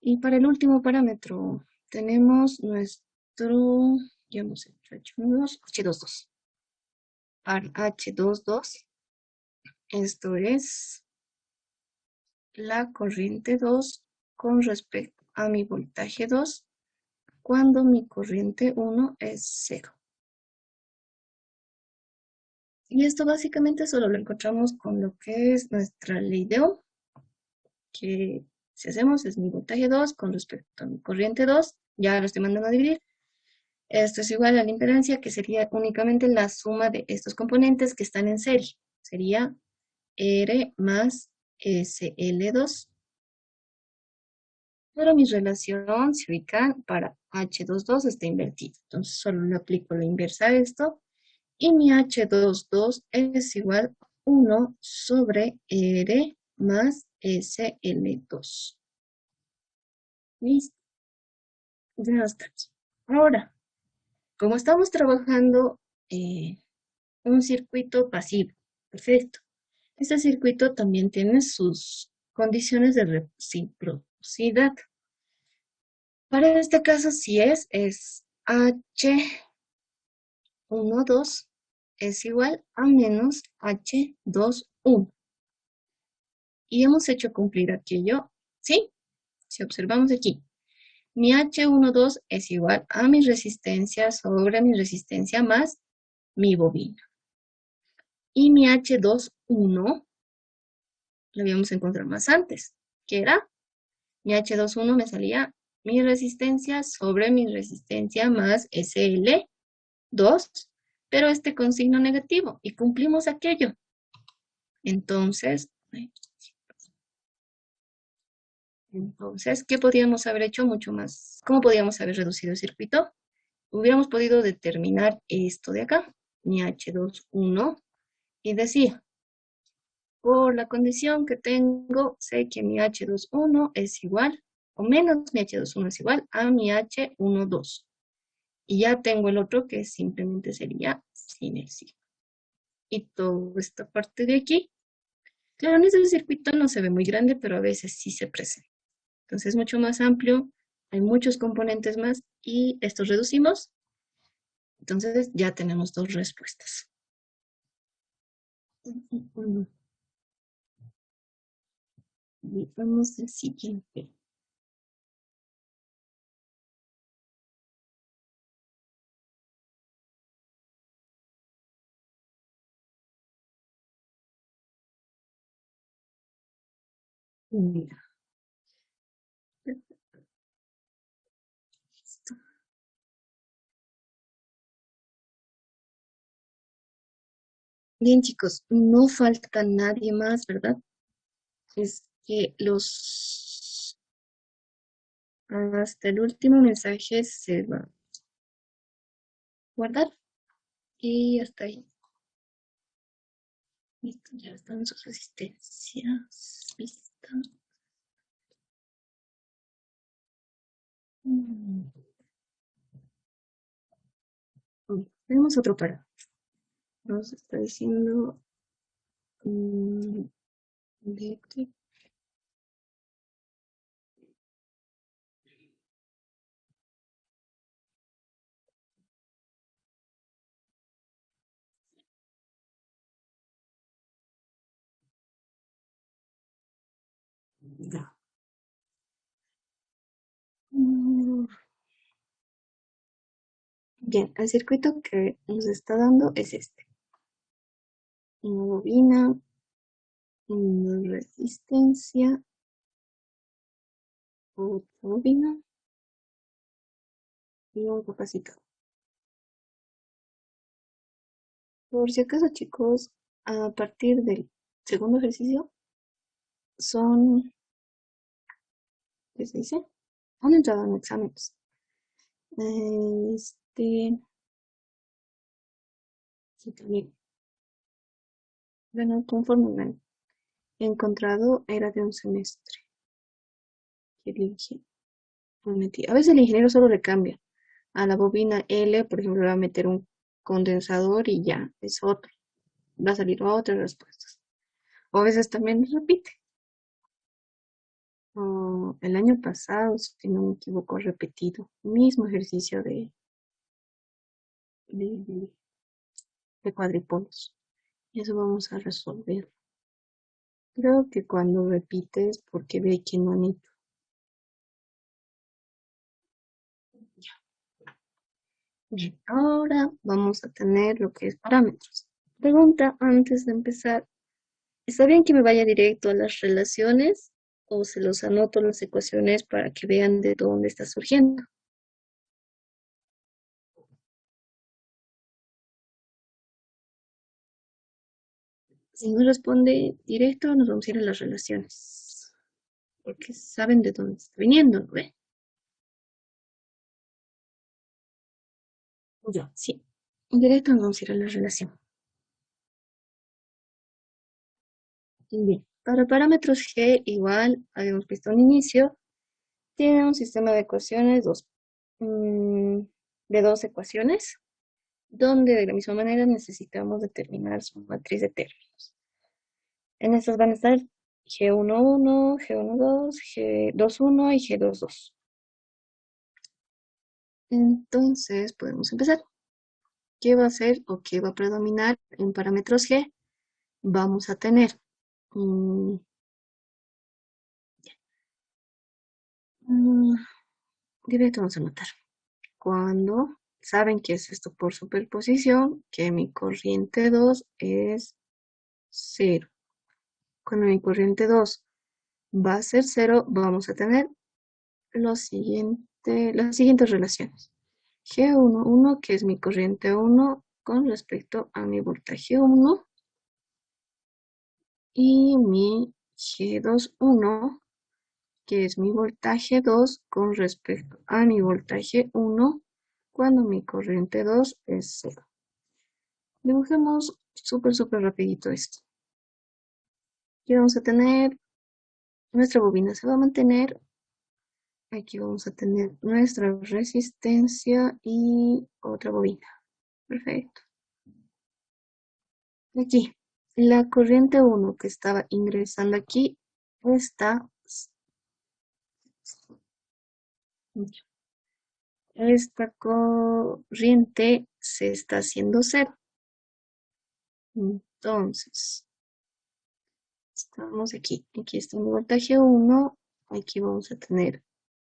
Y para el último parámetro tenemos nuestro, ya hemos hecho H1, H22. Para H22, esto es la corriente 2 con respecto a mi voltaje 2 cuando mi corriente 1 es 0. Y esto básicamente solo lo encontramos con lo que es nuestra ley de Ohm, que si hacemos es mi voltaje 2 con respecto a mi corriente 2, ya lo estoy mandando a dividir. Esto es igual a la impedancia, que sería únicamente la suma de estos componentes que están en serie. Sería R más SL2. Pero mi relación se ubica para H22 está invertida. Entonces solo le aplico la inversa a esto. Y mi H22 es igual a 1 sobre R más SL2. Listo. Ya está. Ahora, como estamos trabajando un circuito pasivo, perfecto. Este circuito también tiene sus condiciones de reciprocidad. Para este caso, si es H1, 2 es igual a menos H2, 1. Y hemos hecho cumplir aquello, ¿sí? Si observamos aquí, mi H12 es igual a mi resistencia sobre mi resistencia más mi bobina. Y mi H21 lo habíamos encontrado más antes, que era mi H21 me salía mi resistencia sobre mi resistencia más SL2, pero este con signo negativo, y cumplimos aquello. Entonces, ¿qué podríamos haber hecho mucho más? ¿Cómo podríamos haber reducido el circuito? Hubiéramos podido determinar esto de acá, mi H21, y decir, por la condición que tengo, sé que mi H21 es igual, o menos mi H21 es igual a mi H12. Y ya tengo el otro que simplemente sería sin el signo. Y toda esta parte de aquí, claro, en ese circuito no se ve muy grande, pero a veces sí se presenta. Entonces es mucho más amplio, hay muchos componentes más y estos reducimos. Entonces ya tenemos dos respuestas. Y vamos al siguiente. Mira, listo. Bien, chicos, no falta nadie más, ¿verdad? Es que hasta el último mensaje se va a guardar y hasta ahí. Listo, ya están sus resistencias. Listo. Tenemos otro parámetro. Nos está diciendo electric. Ya. Bien, el circuito que nos está dando es este. Una bobina, una resistencia, otra bobina y un capacitor. Por si acaso, chicos, a partir del segundo ejercicio son ¿qué se dice? Han entrado en exámenes. Sí, también. Bueno, conforme me han encontrado, era de un semestre. Que elige, a veces el ingeniero solo le cambia. A la bobina L, por ejemplo, le va a meter un condensador y ya, es otro. Va a salir otras respuestas. O a veces también repite. El año pasado, si no me equivoco, repetido. Mismo ejercicio de, de cuadripolos. Y eso vamos a resolver. Creo que cuando repites, porque ve que no han hecho. Bien, ahora vamos a tener lo que es parámetros. Pregunta antes de empezar. ¿Está bien que me vaya directo a las relaciones o se los anoto las ecuaciones para que vean de dónde está surgiendo? Si no responde directo, nos vamos a ir a las relaciones. Porque saben de dónde está viniendo, ¿no ve? Yo, sí. Directo nos vamos a ir a la relación. Bien. Para parámetros G igual, habíamos visto un inicio, tiene un sistema de ecuaciones de dos ecuaciones, donde de la misma manera necesitamos determinar su matriz de términos. En estas van a estar G11, G12, G21 y G22. Entonces podemos empezar. ¿Qué va a ser o qué va a predominar en parámetros G? Vamos a tener mm, mm, directo vamos a anotar. Cuando saben que es esto por superposición, que mi corriente 2 es 0. Cuando mi corriente 2 va a ser 0, vamos a tener las siguientes relaciones. G11, que es mi corriente 1 con respecto a mi voltaje 1, y mi G21, que es mi voltaje 2 con respecto a mi voltaje 1 cuando mi corriente 2 es 0. Dibujemos súper rapidito esto. Aquí vamos a tener, nuestra bobina se va a mantener. Aquí vamos a tener nuestra resistencia y otra bobina. Perfecto. Aquí, la corriente 1 que estaba ingresando aquí, esta corriente se está haciendo 0. Entonces, estamos aquí. Aquí está mi voltaje 1. Aquí vamos a tener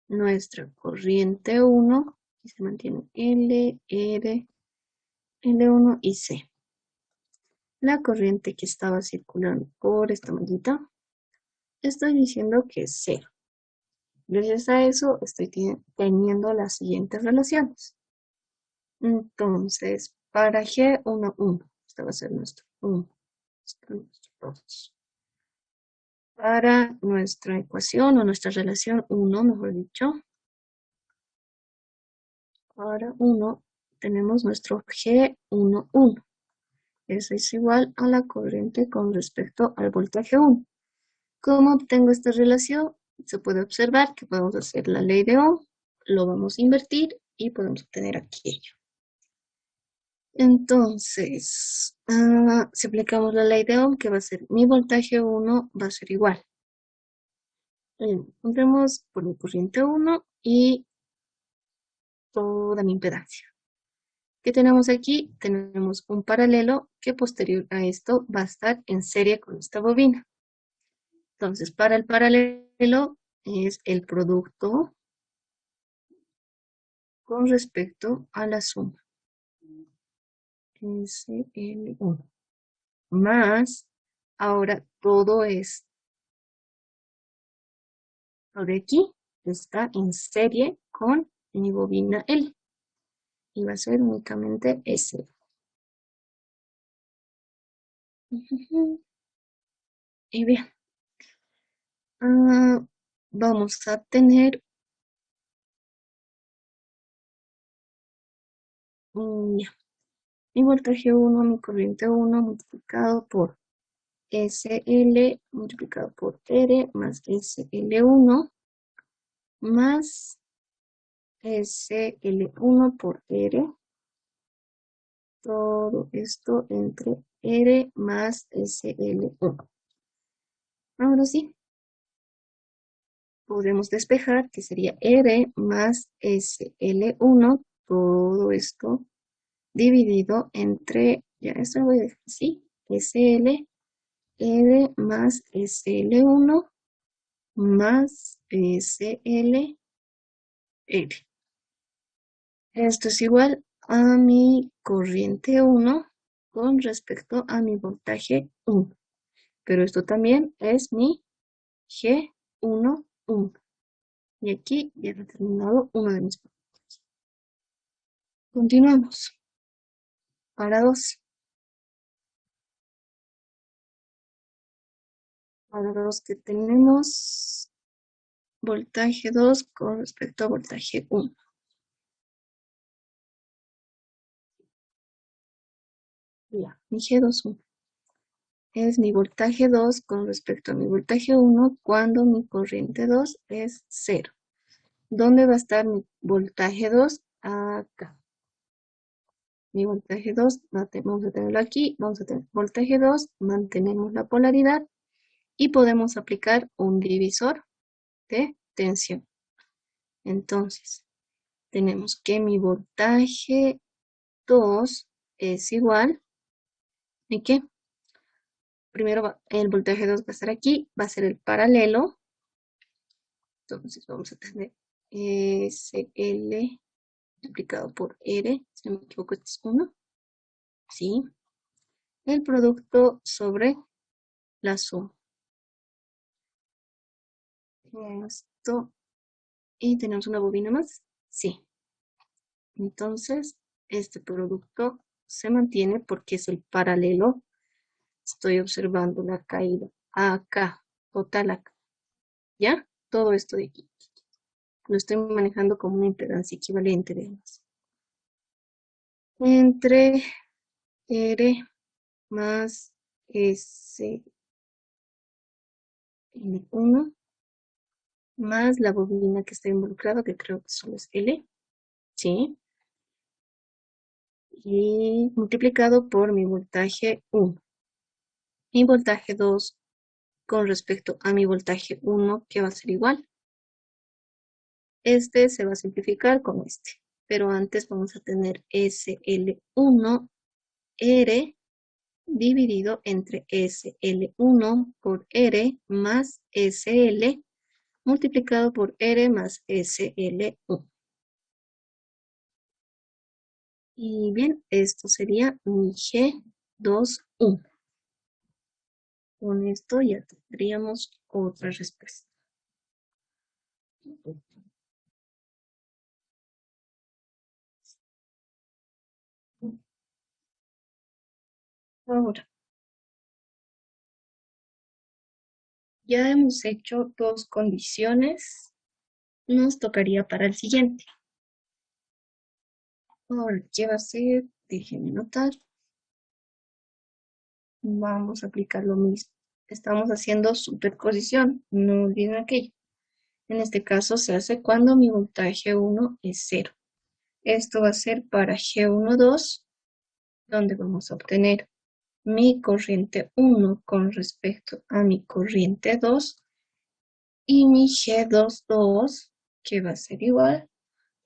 nuestra corriente 1. Y se mantiene L, R, L1 y C. La corriente que estaba circulando por esta mallita, estoy diciendo que es 0. Gracias a eso estoy teniendo las siguientes relaciones. Entonces, para G11, este va a ser nuestro 1, este nuestro 2. Para nuestra ecuación o nuestra relación 1, mejor dicho, para 1 tenemos nuestro G11. Eso es igual a la corriente con respecto al voltaje 1. ¿Cómo obtengo esta relación? Se puede observar que podemos hacer la ley de Ohm, lo vamos a invertir y podemos obtener aquello. Entonces, si aplicamos la ley de Ohm, que va a ser mi voltaje 1 va a ser igual. Pondremos por mi corriente 1 y toda mi impedancia. ¿Qué tenemos aquí? Tenemos un paralelo que posterior a esto va a estar en serie con esta bobina. Entonces, para el paralelo es el producto con respecto a la suma. SL1. Más, ahora todo esto de aquí está en serie con mi bobina L. Y va a ser únicamente S. Y bien. vamos a tener ya, mi voltaje 1, mi corriente 1 multiplicado por SL multiplicado por R más SL1 más SL1 por R. Todo esto entre R más SL1. Ahora sí, podemos despejar que sería R más SL1, todo esto dividido entre, ya esto lo voy a dejar así, SL, R más SL1 más SL, R. Esto es igual a mi corriente 1 con respecto a mi voltaje 1. Pero esto también es mi G1, 1. Y aquí ya he determinado uno de mis puntos. Continuamos. Para 2. Para 2 que tenemos voltaje 2 con respecto a voltaje 1. Ya, mi G2, 1. Es mi voltaje 2 con respecto a mi voltaje 1 cuando mi corriente 2 es 0. ¿Dónde va a estar mi voltaje 2? Acá. Mi voltaje 2, vamos a tenerlo aquí, vamos a tener voltaje 2, mantenemos la polaridad y podemos aplicar un divisor de tensión. Entonces, tenemos que mi voltaje 2 es igual a que primero el voltaje 2 va a estar aquí, va a ser el paralelo. Entonces vamos a tener SL multiplicado por R, si no me equivoco, este es 1. ¿Sí? El producto sobre la suma. Esto. Y tenemos una bobina más. Sí. Entonces, este producto se mantiene porque es el paralelo. Estoy observando la caída acá, total acá. ¿Ya? Todo esto de aquí. Lo estoy manejando como una impedancia equivalente, veamos. Entre R más SL1 más la bobina que está involucrada, que creo que solo es L, ¿sí? Y multiplicado por mi voltaje 1. Mi voltaje 2 con respecto a mi voltaje 1, que va a ser igual. Este se va a simplificar con este, pero antes vamos a tener SL1R dividido entre SL1 por R más SL multiplicado por R más SL1. Y bien, esto sería mi G21. Con esto ya tendríamos otra respuesta. Ahora, ya hemos hecho dos condiciones. Nos tocaría para el siguiente. Ahora, ¿qué va a ser? Déjenme notar. Vamos a aplicar lo mismo. Estamos haciendo superposición, no olviden aquello. En este caso se hace cuando mi voltaje 1 es 0. Esto va a ser para G12, donde vamos a obtener mi corriente 1 con respecto a mi corriente 2 y mi G22, que va a ser igual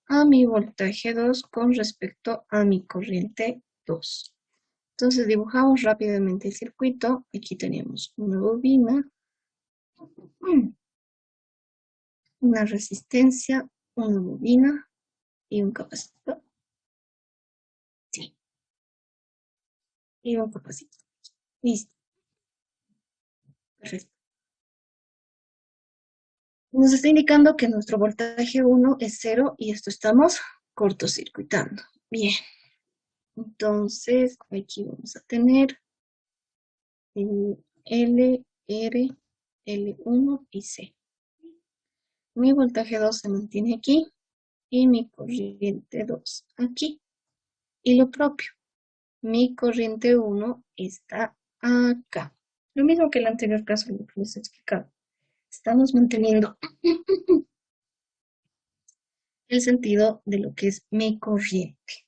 a mi voltaje 2 con respecto a mi corriente 2. Entonces dibujamos rápidamente el circuito. Aquí tenemos una bobina, una resistencia, una bobina y un capacitor. Sí, y un capacitor. Listo. Perfecto. Nos está indicando que nuestro voltaje 1 es 0 y esto estamos cortocircuitando. Bien. Entonces, aquí vamos a tener L, R, L1 y C. Mi voltaje 2 se mantiene aquí y mi corriente 2 aquí. Y lo propio, mi corriente 1 está acá. Lo mismo que el anterior caso, lo que les he explicado. Estamos manteniendo el sentido de lo que es mi corriente.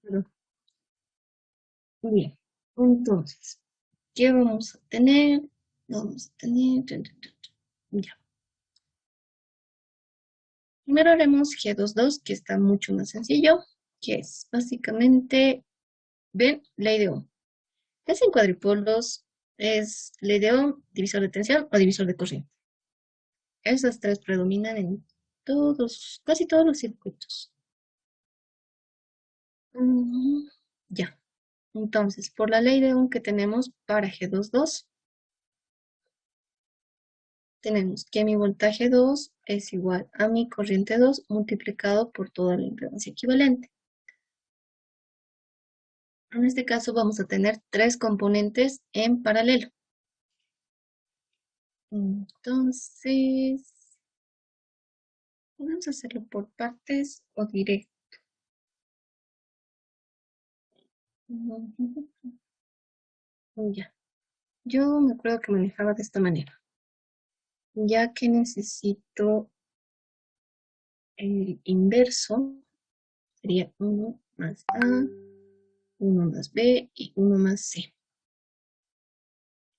Pero, bien, entonces, ¿qué vamos a tener? Vamos a tener... Ya. Primero haremos G22, que está mucho más sencillo, que es básicamente, ven, ley de Ohm. Es en cuadripolos, es ley de Ohm, divisor de tensión o divisor de corriente. Esas tres predominan en todos, casi todos los circuitos. Ya. Entonces, por la ley de Ohm que tenemos para G22, tenemos que mi voltaje 2 es igual a mi corriente 2 multiplicado por toda la impedancia equivalente. En este caso vamos a tener tres componentes en paralelo. Entonces, vamos a hacerlo por partes o directo. Ya. Yo me acuerdo que manejaba de esta manera, ya que necesito el inverso, sería 1 más A, 1 más B y 1 más C.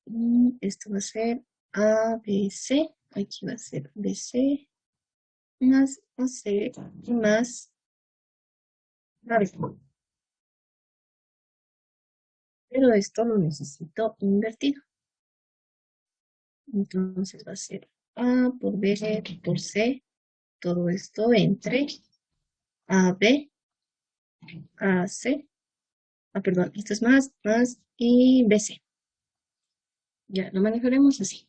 Y esto va a ser ABC, aquí va a ser BC, más AC y más AB. Pero esto lo necesito invertido. Entonces va a ser A por B por C, todo esto entre AB, AC, perdón, esto es más y BC. Ya lo manejaremos así.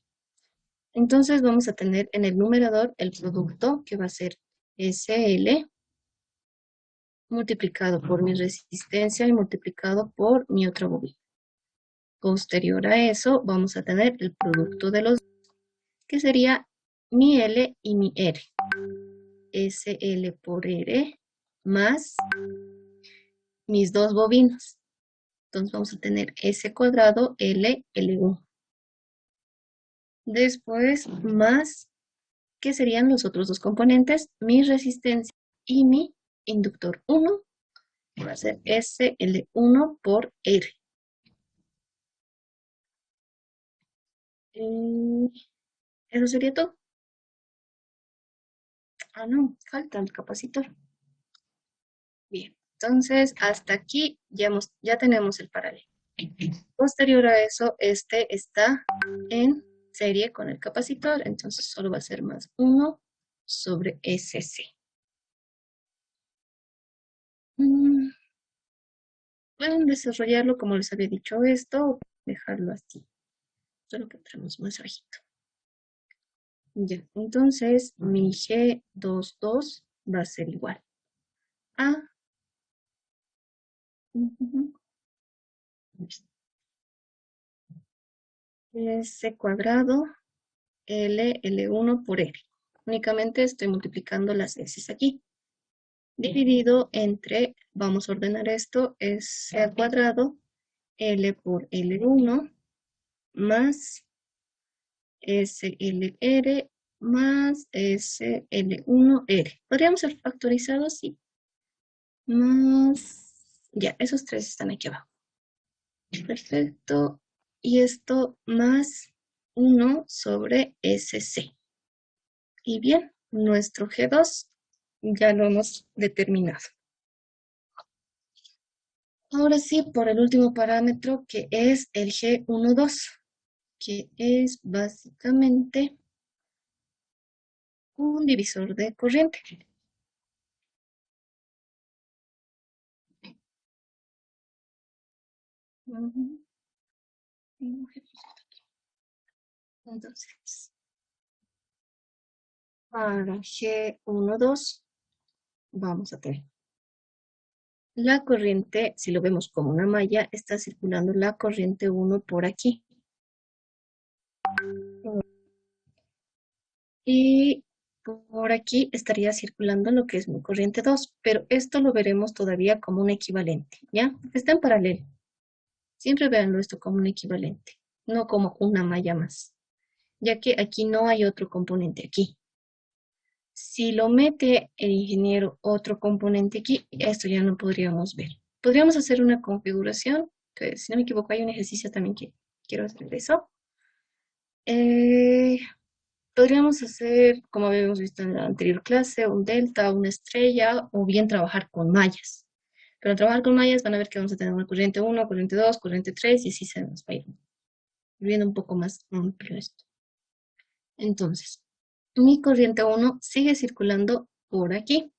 Entonces vamos a tener en el numerador el producto que va a ser SL multiplicado por mi resistencia y multiplicado por mi otra bobina. Posterior a eso vamos a tener el producto de los que sería mi L y mi R. SL por R más mis dos bobinas. Entonces vamos a tener S cuadrado L L1. Después más, ¿qué serían los otros dos componentes? Mi resistencia y mi inductor 1, que va a ser SL1 por R. Eso sería todo. Ah, no, falta el capacitor. Bien, entonces hasta aquí ya tenemos el paralelo. Posterior a eso, este está en serie con el capacitor, entonces solo va a ser más 1 sobre SC. Pueden desarrollarlo como les había dicho esto, o dejarlo así, solo que tenemos más bajito. Ya, entonces mi G22 va a ser igual a S cuadrado L1 por R. Únicamente estoy multiplicando las S aquí. Dividido entre, vamos a ordenar esto, S al cuadrado, L por L1, más SLR, más SL1R. ¿Podríamos ser factorizados? Sí. Más, ya, esos tres están aquí abajo. Perfecto. Y esto más 1 sobre SC. Y bien, nuestro G2 ya lo hemos determinado. Ahora sí, por el último parámetro que es el G12, que es básicamente un divisor de corriente. Entonces, para G12 vamos a tener La corriente, si lo vemos como una malla, está circulando la corriente 1 por aquí. Y por aquí estaría circulando lo que es mi corriente 2, pero esto lo veremos todavía como un equivalente, ¿ya? Está en paralelo. Siempre véanlo esto como un equivalente, no como una malla más, ya que aquí no hay otro componente aquí. Si lo mete el ingeniero otro componente aquí, esto ya no podríamos ver. Podríamos hacer una configuración, que si no me equivoco hay un ejercicio también que quiero hacer de eso. Eh, Podríamos hacer, como habíamos visto en la anterior clase, un delta, una estrella, o bien trabajar con mallas. Pero trabajar con mallas van a ver que vamos a tener una corriente 1, corriente 2, corriente 3, y así se nos va a ir viendo un poco más amplio esto. Entonces, mi corriente 1 sigue circulando por aquí.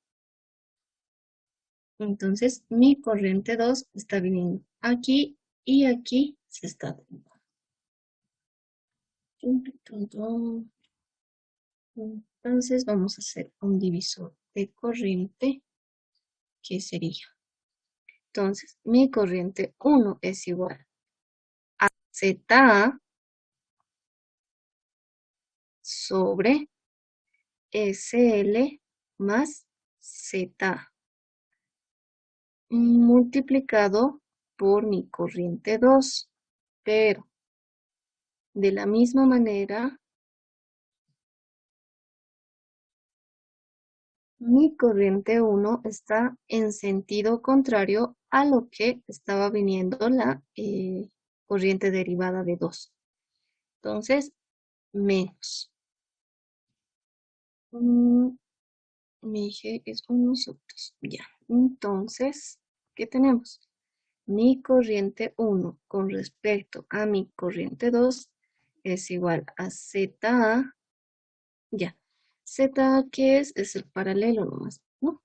Entonces, mi corriente 2 está viniendo aquí y aquí se está dando. Entonces, vamos a hacer un divisor de corriente, que sería. Entonces, mi corriente 1 es igual a ZA sobre SL más ZA multiplicado por mi corriente 2. Pero, de la misma manera, mi corriente 1 está en sentido contrario a lo que estaba viniendo la corriente derivada de 2. Entonces, menos. Mi G es 1 sobre 2. Ya. Entonces, ¿qué tenemos? Mi corriente 1 con respecto a mi corriente 2 es igual a ZA. Ya. ZA, ¿qué es? Es el paralelo nomás, ¿no?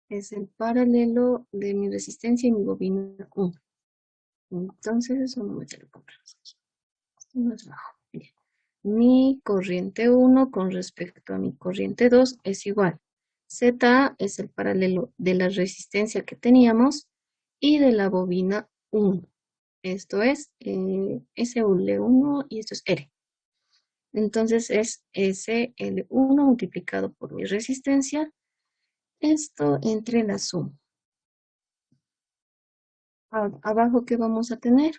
Es el paralelo de mi resistencia y mi bobina 1. Entonces, eso no me lo compramos aquí. Esto no es bajo. Bien. Mi corriente 1 con respecto a mi corriente 2 es igual. ZA es el paralelo de la resistencia que teníamos y de la bobina 1. Esto es SL1 y esto es R. Entonces es SL1 multiplicado por mi resistencia. Esto entre la suma. Abajo, ¿qué vamos a tener?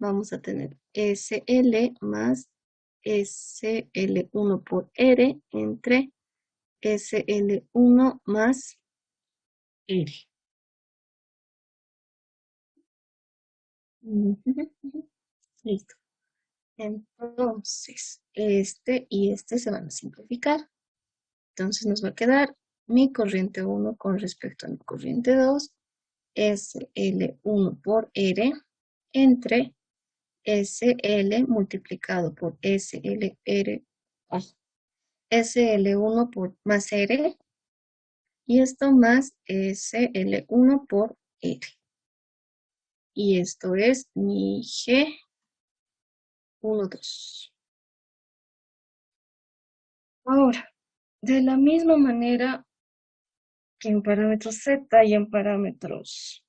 Vamos a tener SL más SL1 por R entre SL1 más R. Listo. Entonces, este y este se van a simplificar. Entonces nos va a quedar mi corriente 1 con respecto a mi corriente 2, SL1 por R entre SL multiplicado por SLR, SL1 por más R, y esto más SL1 por R. Y esto es mi G12. Ahora, de la misma manera que en parámetros Z y en parámetros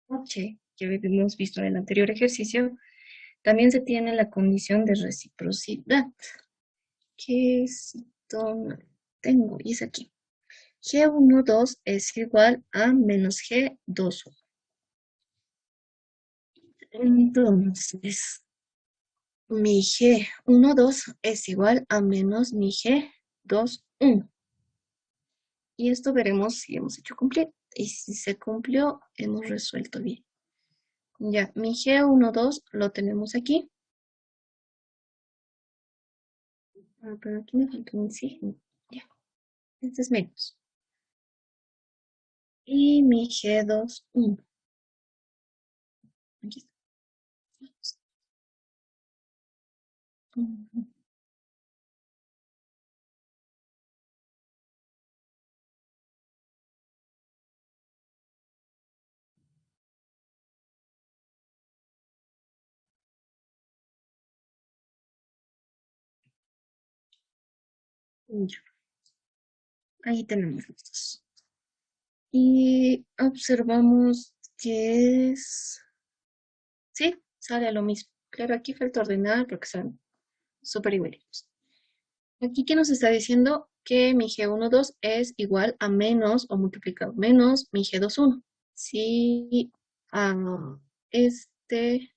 H, que habíamos visto en el anterior ejercicio, también se tiene la condición de reciprocidad, que si no tengo, y es aquí. G12 es igual a menos G21. Entonces, mi G12 es igual a menos mi G21. Y esto veremos si hemos hecho cumplir. Y si se cumplió, hemos resuelto bien. Ya, mi G12 lo tenemos aquí. Pero aquí me falta un signo. Ya, este es menos. Y mi G21. Aquí está. Ya. Ahí tenemos los dos. Y observamos que es... Sí, sale lo mismo. Claro, aquí falta ordenar porque son súper igualitos. Aquí que nos está diciendo que mi G12 es igual a menos o multiplicado menos mi G21. Si este,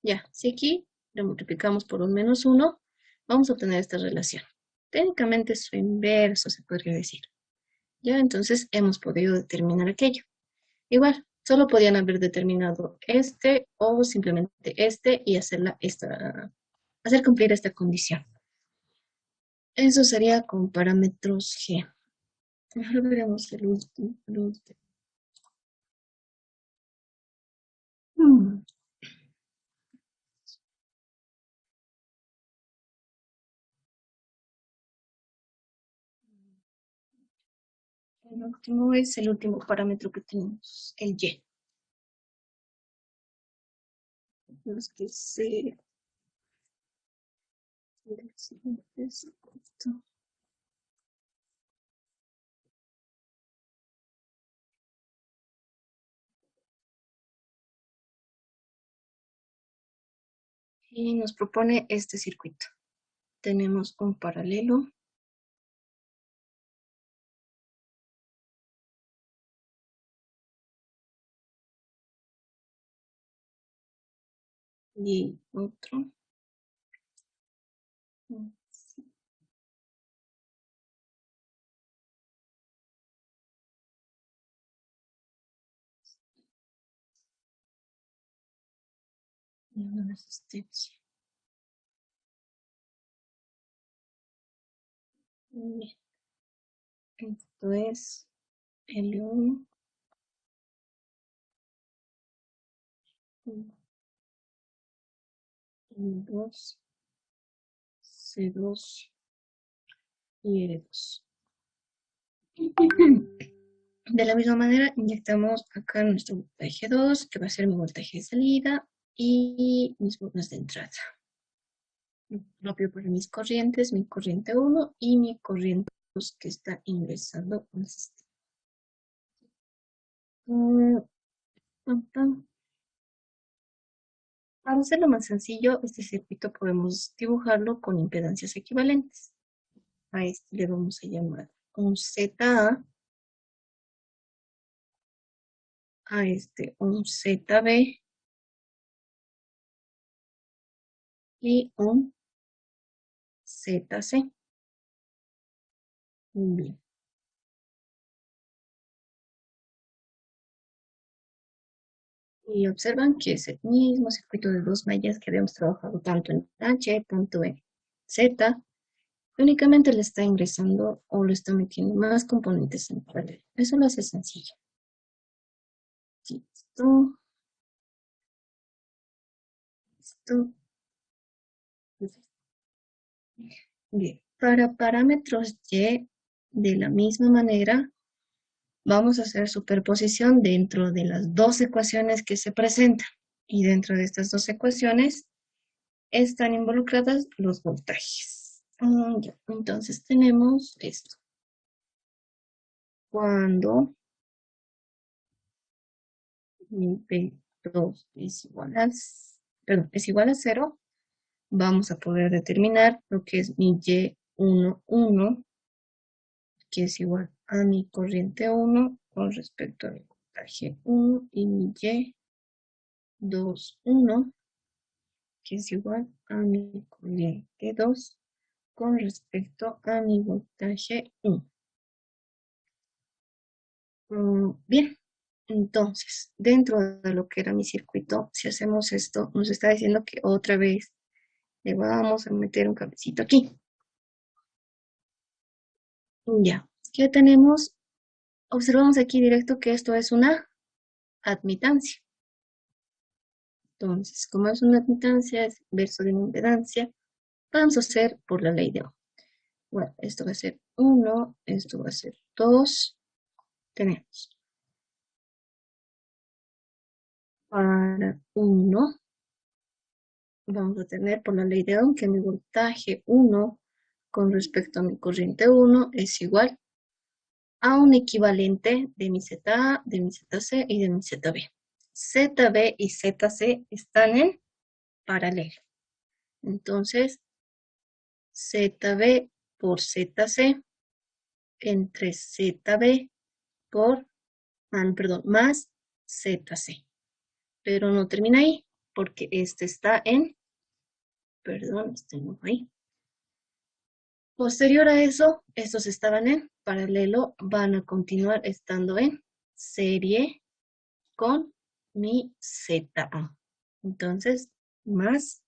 ya, si aquí lo multiplicamos por un menos 1, vamos a obtener esta relación. Técnicamente es su inverso, se podría decir. Ya, entonces hemos podido determinar aquello. Igual, solo podían haber determinado este o simplemente este y hacer cumplir esta condición. Eso sería con parámetros G. Ahora veremos el último. Hmm, El último es el último parámetro que tenemos, el Y. Los que se... Y nos propone este circuito. Tenemos un paralelo y otro. Y una resistencia. Bien. Esto es L1, L2, C2 y L2. De la misma manera, inyectamos acá nuestro voltaje 2, que va a ser mi voltaje de salida, y mis botones de entrada. Propio para mis corrientes, mi corriente 1 y mi corriente 2 que está ingresando al sistema. Para hacerlo más sencillo, este circuito podemos dibujarlo con impedancias equivalentes. A este le vamos a llamar un ZA, a este un ZB y un ZC. Muy bien. Y observan que es el mismo circuito de dos mallas que habíamos trabajado tanto en H, tanto en Z. Únicamente le está ingresando o le está metiendo más componentes en paralelo. Eso lo hace sencillo. Listo, listo. Bien, para parámetros Y, de la misma manera, vamos a hacer superposición dentro de las dos ecuaciones que se presentan. Y dentro de estas dos ecuaciones están involucradas los voltajes. Ya. Entonces tenemos esto. Cuando mi P2 es igual a 0, vamos a poder determinar lo que es mi Y11, que es igual a mi corriente 1 con respecto a mi voltaje 1 y mi Y21, que es igual a mi corriente 2 con respecto a mi voltaje 1. Bien, entonces, dentro de lo que era mi circuito, si hacemos esto, nos está diciendo que otra vez le vamos a meter un cablecito aquí. Ya, ¿qué tenemos? Observamos aquí directo que esto es una admitancia. Entonces, como es una admitancia, es verso de una impedancia, vamos a hacer por la ley de Ohm. Bueno, esto va a ser 1, esto va a ser 2. Tenemos para 1, vamos a tener por la ley de Ohm que mi voltaje 1 con respecto a mi corriente 1 es igual a un equivalente de mi ZA, de mi ZC y de mi ZB. ZB y ZC están en paralelo. Entonces, ZB por ZC entre ZB por, perdón, más ZC. Pero no termina ahí, porque este está en, perdón, este no ahí. Posterior a eso, estos estaban en paralelo, van a continuar estando en serie con mi ZA. Entonces, más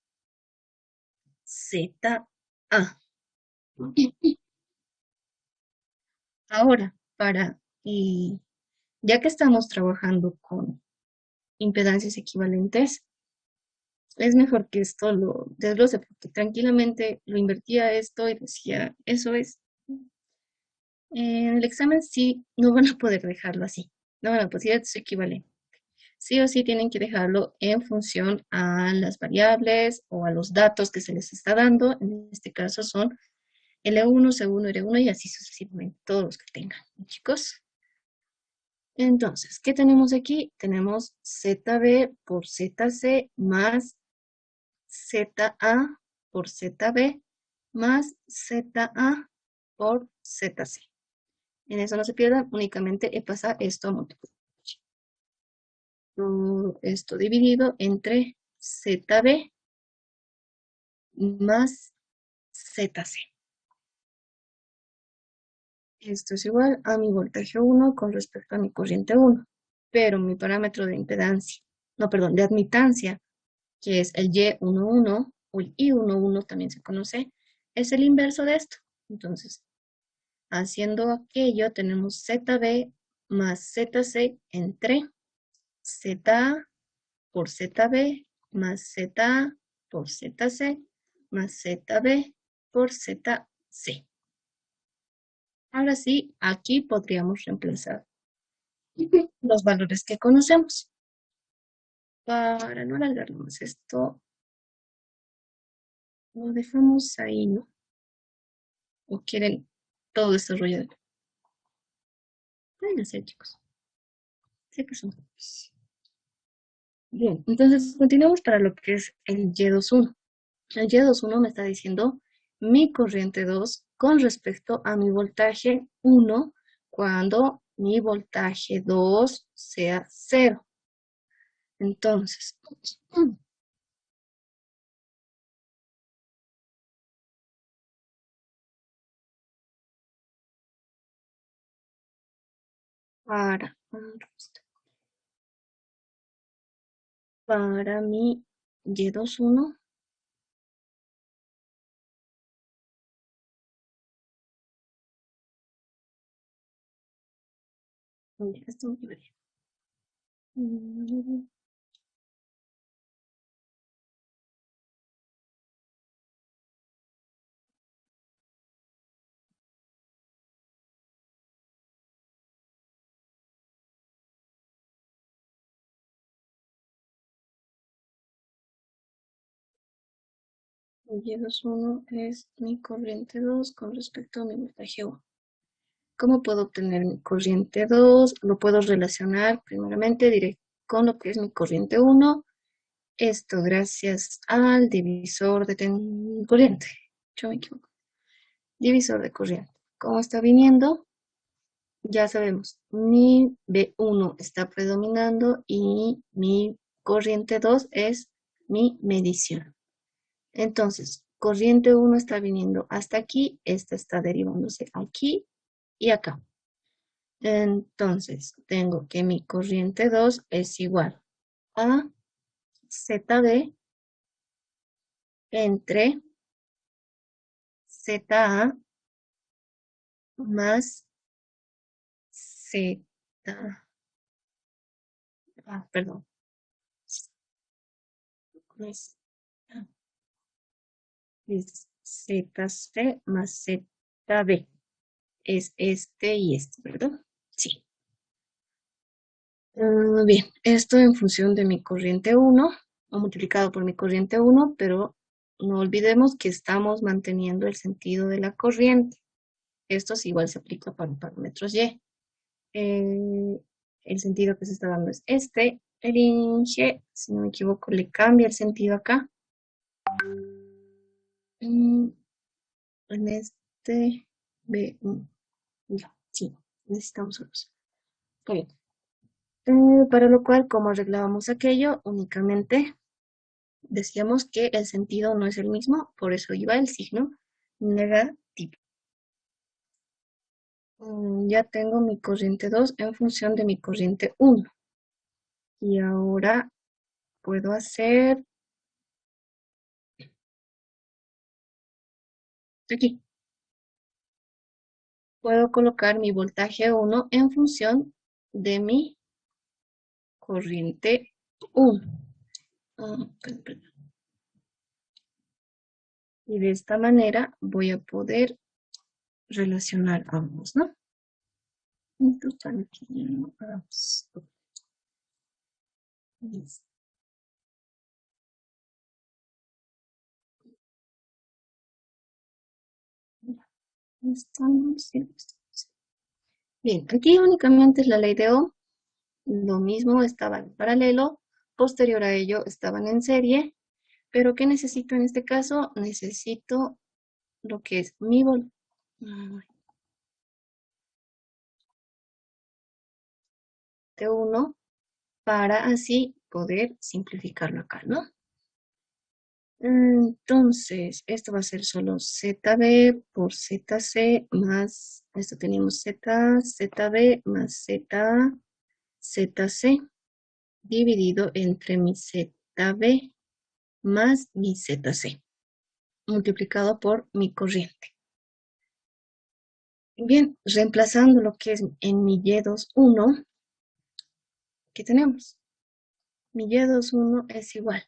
ZA. Ahora, y ya que estamos trabajando con impedancias equivalentes, es mejor que esto lo desglose, porque tranquilamente lo invertía esto y decía, eso es. En el examen sí, no van a poder dejarlo así. No van a poder, es equivalente. Sí o sí tienen que dejarlo en función a las variables o a los datos que se les está dando. En este caso son L1, C1, R1 y así sucesivamente, todos los que tengan, chicos. Entonces, ¿qué tenemos aquí? Tenemos ZB por ZC más ZA por ZB más ZA por ZC. En eso no se pierdan, únicamente pasa esto a multiplicar. Todo esto dividido entre ZB más ZC. Esto es igual a mi voltaje 1 con respecto a mi corriente 1. Pero mi parámetro de impedancia, no, perdón, de admitancia, que es el Y11 o el I11 también se conoce, es el inverso de esto. Entonces, haciendo aquello, tenemos ZB más ZC entre ZA por ZB más ZA por ZC más ZB por ZC. Ahora sí, aquí podríamos reemplazar los valores que conocemos. Para no alargarlo más esto, lo dejamos ahí, ¿no? ¿O quieren todo desarrollado? Pueden hacer, chicos. Sé que son pocos. Bien, entonces continuamos para lo que es el Y21. El Y21 me está diciendo mi corriente 2 con respecto a mi voltaje 1 cuando mi voltaje 2 sea 0. Entonces, para mi Y21, esto me quedaría. Y21 es mi corriente 2 con respecto a mi voltaje 1. ¿Cómo puedo obtener mi corriente 2? Lo puedo relacionar primeramente directo con lo que es mi corriente 1. Esto gracias al divisor de corriente. Yo me equivoco. Divisor de corriente. ¿Cómo está viniendo? Ya sabemos, mi B1 está predominando y mi corriente 2 es mi medición. Entonces, corriente 1 está viniendo hasta aquí, esta está derivándose aquí y acá. Entonces, tengo que mi corriente 2 es igual a ZB entre ZA más Z, perdón, es ZC más ZB. Es este y este, ¿verdad? Sí. Bien, esto en función de mi corriente 1, o multiplicado por mi corriente 1, pero no olvidemos que estamos manteniendo el sentido de la corriente. Esto sí igual se aplica para parámetros Y. Eh, el sentido que se está dando es este. El ing, si no me equivoco, le cambia el sentido acá. Mm, En este B1. Ya, sí, necesitamos unos. Muy bien. Para lo cual, como arreglábamos aquello, únicamente decíamos que el sentido no es el mismo, por eso iba el signo negativo. Ya tengo mi corriente 2 en función de mi corriente 1. Y ahora puedo hacer aquí. Puedo colocar mi voltaje 1 en función de mi corriente 1. Perdón. Y de esta manera voy a poder relacionar ambos, ¿no? Entonces, aquí, ¿no? Listo. Estamos, sí, estamos. Bien, aquí únicamente es la ley de Ohm. Lo mismo estaba en paralelo. Posterior a ello estaban en serie. Pero ¿qué necesito en este caso? Necesito lo que es mi voltaje 1 para así poder simplificarlo acá, ¿no? Entonces, esto va a ser solo ZB por ZC más, esto tenemos ZB más ZC dividido entre mi ZB más mi ZC, multiplicado por mi corriente. Bien, reemplazando lo que es en mi Y21, ¿qué tenemos? Mi Y21 es igual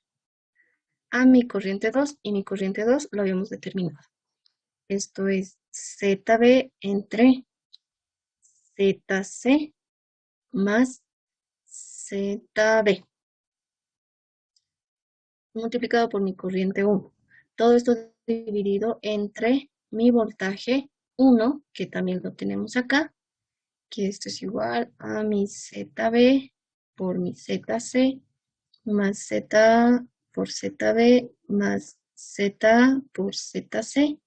a mi corriente 2 y mi corriente 2 lo habíamos determinado. Esto es ZB entre ZC más ZB multiplicado por mi corriente 1. Todo esto dividido entre mi voltaje 1, que también lo tenemos acá, que esto es igual a mi ZB por mi ZC más Z por ZB más Z por ZC.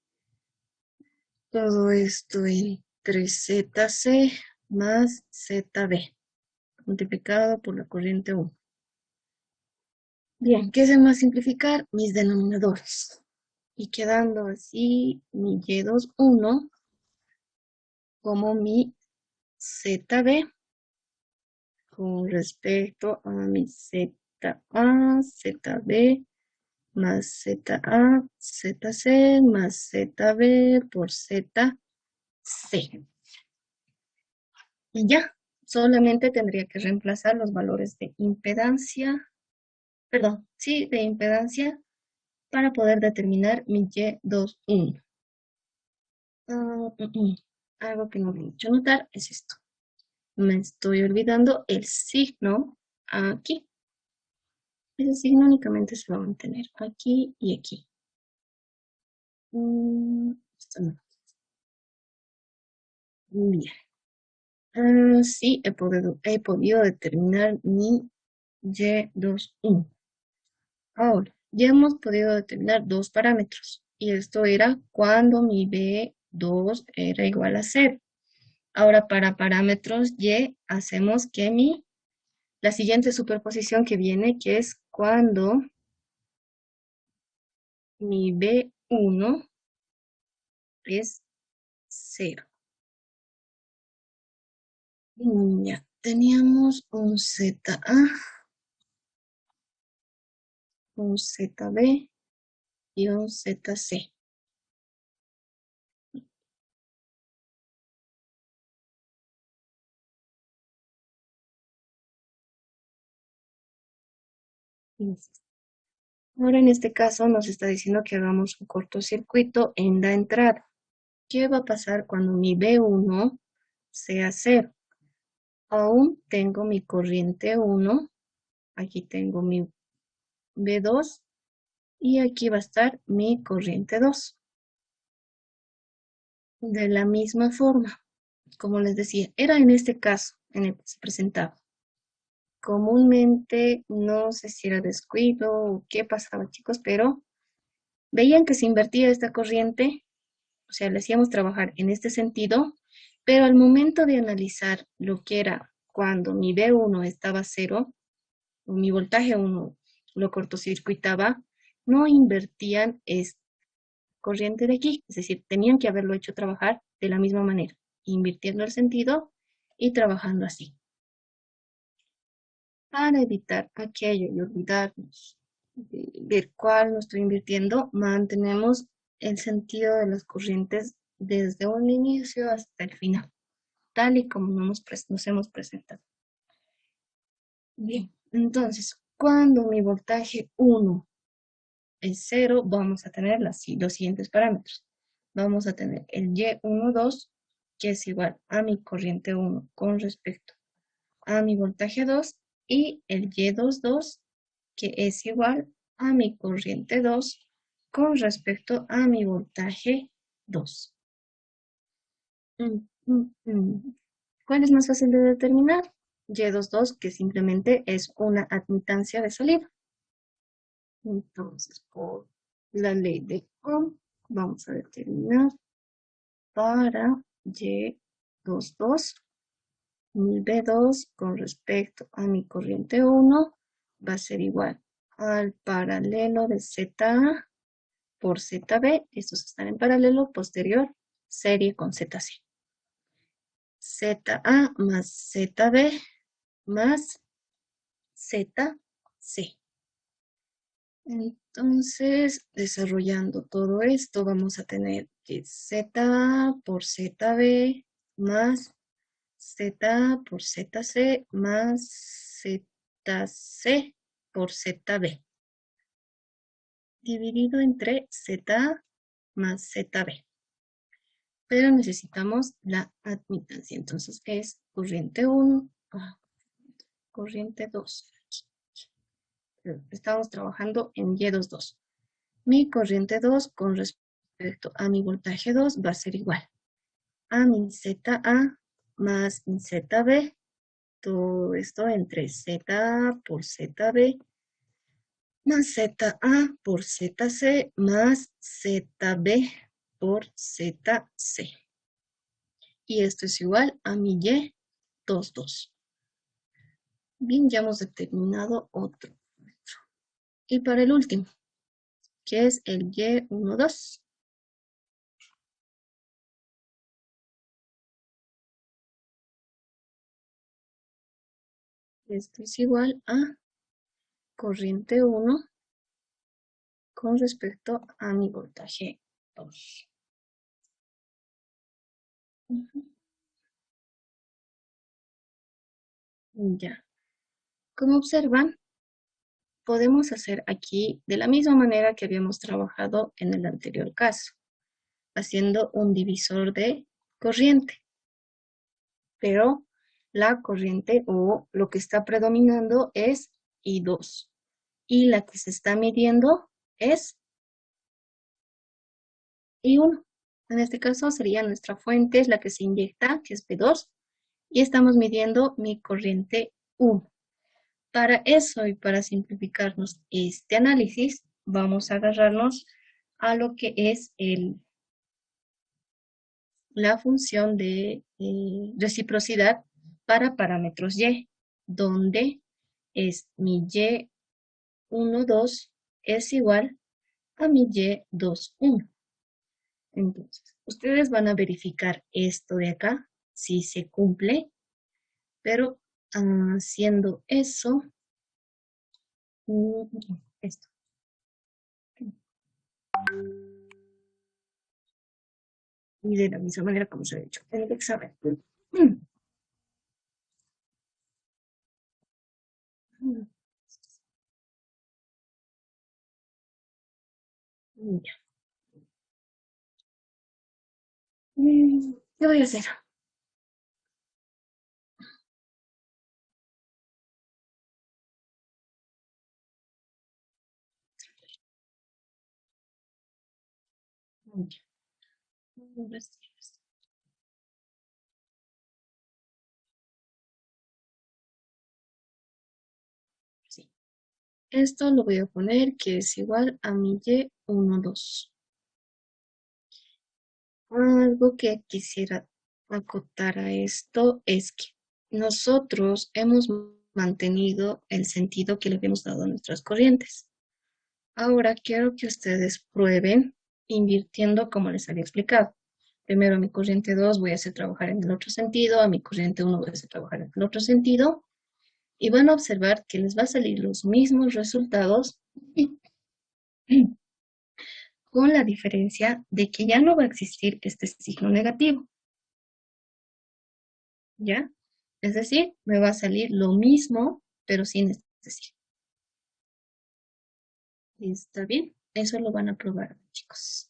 Todo esto entre ZC más ZB multiplicado por la corriente 1. Bien, ¿qué hacemos simplificar? Mis denominadores. Y quedando así mi Y21 como mi ZB con respecto a mi ZA, ZB más ZA, ZC más ZB por ZC. Y ya, solamente tendría que reemplazar los valores de impedancia, perdón, sí, de impedancia para poder determinar mi Y21. Algo que no me he hecho notar es esto. Me estoy olvidando el signo aquí. Ese signo únicamente se va a mantener aquí y aquí. Esto no. Bien. Sí, he podido determinar mi Y21. Ahora, ya hemos podido determinar dos parámetros. Y esto era cuando mi B2 era igual a 0. Ahora, para parámetros Y, hacemos que la siguiente superposición que viene, que es cuando mi B1 es 0. Ya, teníamos un ZA, un ZB y un ZC. Ahora en este caso nos está diciendo que hagamos un cortocircuito en la entrada. ¿Qué va a pasar cuando mi B1 sea 0? Aún tengo mi corriente 1, aquí tengo mi B2 y aquí va a estar mi corriente 2. De la misma forma, como les decía, era en este caso en el que se presentaba. Comúnmente, no sé si era descuido o qué pasaba, chicos, pero veían que se invertía esta corriente, o sea, le hacíamos trabajar en este sentido, pero al momento de analizar lo que era cuando mi B1 estaba cero, o mi voltaje 1 lo cortocircuitaba, no invertían esta corriente de aquí, es decir, tenían que haberlo hecho trabajar de la misma manera, invirtiendo el sentido y trabajando así. Para evitar aquello y olvidarnos de ver cuál no estoy invirtiendo, mantenemos el sentido de las corrientes desde un inicio hasta el final, tal y como nos hemos presentado. Bien, entonces, cuando mi voltaje 1 es 0, vamos a tener los siguientes parámetros. Vamos a tener el Y12, que es igual a mi corriente 1 con respecto a mi voltaje 2, y el Y22, que es igual a mi corriente 2 con respecto a mi voltaje 2. ¿Cuál es más fácil de determinar? Y22, que simplemente es una admitancia de salida. Entonces, por la ley de Ohm, vamos a determinar para Y22, mi B2 con respecto a mi corriente 1 va a ser igual al paralelo de ZA por ZB. Estos están en paralelo, posterior, serie con ZC. ZA más ZB más ZC. Entonces, desarrollando todo esto, vamos a tener que ZA por ZB más ZA por ZC más ZC por ZB, dividido entre ZA más ZB. Pero necesitamos la admitancia. Entonces es corriente 1, corriente 2. Estamos trabajando en Y22. Mi corriente 2 con respecto a mi voltaje 2 va a ser igual a mi ZA más mi ZB. Todo esto entre ZA por ZB más ZA por ZC más ZB por ZC. Y esto es igual a mi Y22. Bien, ya hemos determinado otro. Y para el último, que es el Y12. Esto es igual a corriente 1 con respecto a mi voltaje 2. Ya. Como observan, podemos hacer aquí de la misma manera que habíamos trabajado en el anterior caso, haciendo un divisor de corriente. Pero la corriente o lo que está predominando es I2. Y la que se está midiendo es I1. En este caso sería nuestra fuente, es la que se inyecta, que es P2. Y estamos midiendo mi corriente 1. Para eso y para simplificarnos este análisis, vamos a agarrarnos a lo que es la función de reciprocidad para parámetros Y, donde es mi Y12 es igual a mi Y21. Entonces, ustedes van a verificar esto de acá, si se cumple, pero haciendo eso, esto. Y de la misma manera como se ha hecho en el examen. Ya. ¿Qué voy a hacer? Ya. Esto lo voy a poner que es igual a mi Y12. Algo que quisiera acotar a esto es que nosotros hemos mantenido el sentido que le habíamos dado a nuestras corrientes. Ahora quiero que ustedes prueben invirtiendo como les había explicado. Primero a mi corriente 2 voy a hacer trabajar en el otro sentido, a mi corriente 1 voy a hacer trabajar en el otro sentido, y van a observar que les va a salir los mismos resultados con la diferencia de que ya no va a existir este signo negativo, ¿ya? Es decir, me va a salir lo mismo, pero sin este signo. ¿Está bien? Eso lo van a probar, chicos.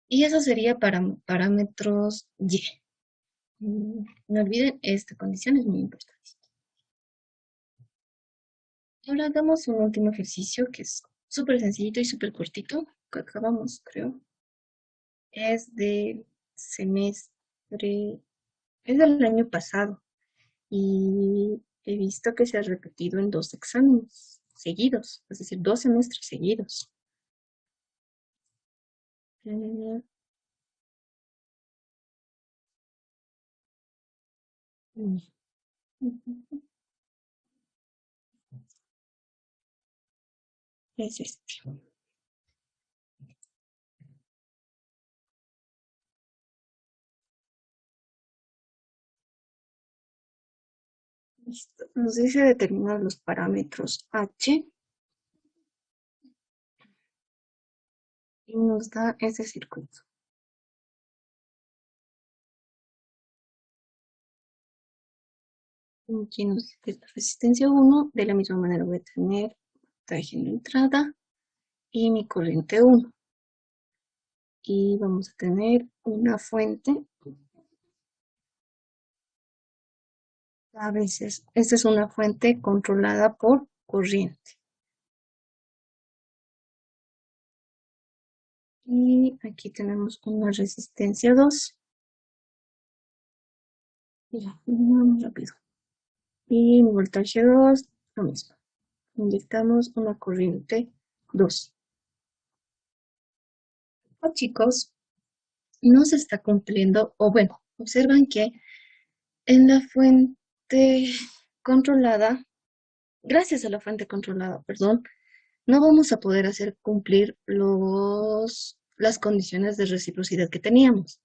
Y eso sería para parámetros Y. No olviden, esta condición es muy importante. Ahora hagamos un último ejercicio que es súper sencillito y súper cortito, que acabamos, creo. Es de semestre, es del año pasado y he visto que se ha repetido en 2 exámenes seguidos, es decir, 2 semestres seguidos. Eh, mm, Es este. Listo. Nos dice determinar los parámetros H y nos da ese circuito. Aquí nos dice la resistencia 1, de la misma manera voy a tener voltaje en la entrada y mi corriente 1. Y vamos a tener una fuente. A veces, esta es una fuente controlada por corriente. Y aquí tenemos una resistencia 2. Ya, vamos rápido. Y mi voltaje 2, lo mismo. Inyectamos una corriente 2. Chicos, no se está cumpliendo, o bueno, observan que en la fuente controlada, gracias a la fuente controlada, perdón, no vamos a poder hacer cumplir las condiciones de reciprocidad que teníamos.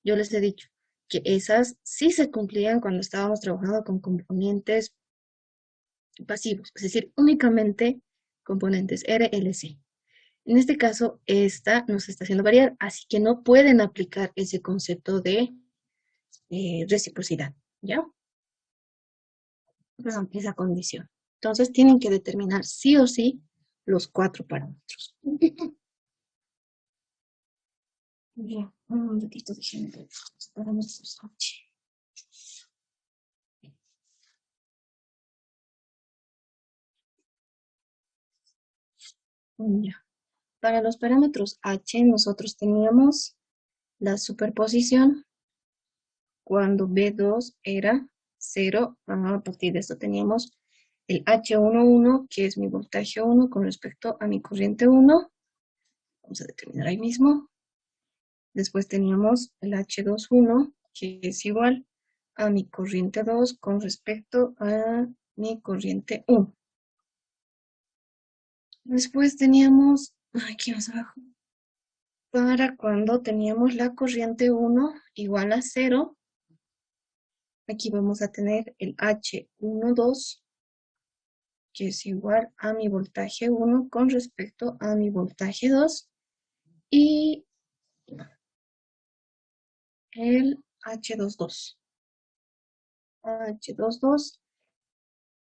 Yo les he dicho que esas sí se cumplían cuando estábamos trabajando con componentes pasivos, es decir, únicamente componentes RLC. En este caso, esta nos está haciendo variar, así que no pueden aplicar ese concepto de reciprocidad, ¿ya? Perdón, esa condición. Entonces, tienen que determinar sí o sí los 4 parámetros. Bien, un ratito de género. Parámetros H. Ya. Para los parámetros H, nosotros teníamos la superposición cuando B2 era 0. A partir de esto teníamos el H11, que es mi voltaje 1 con respecto a mi corriente 1. Vamos a determinar ahí mismo. Después teníamos el H21, que es igual a mi corriente 2 con respecto a mi corriente 1. Después teníamos, aquí más abajo, para cuando teníamos la corriente 1 igual a 0, aquí vamos a tener el H12, que es igual a mi voltaje 1 con respecto a mi voltaje 2, y el H22. H22,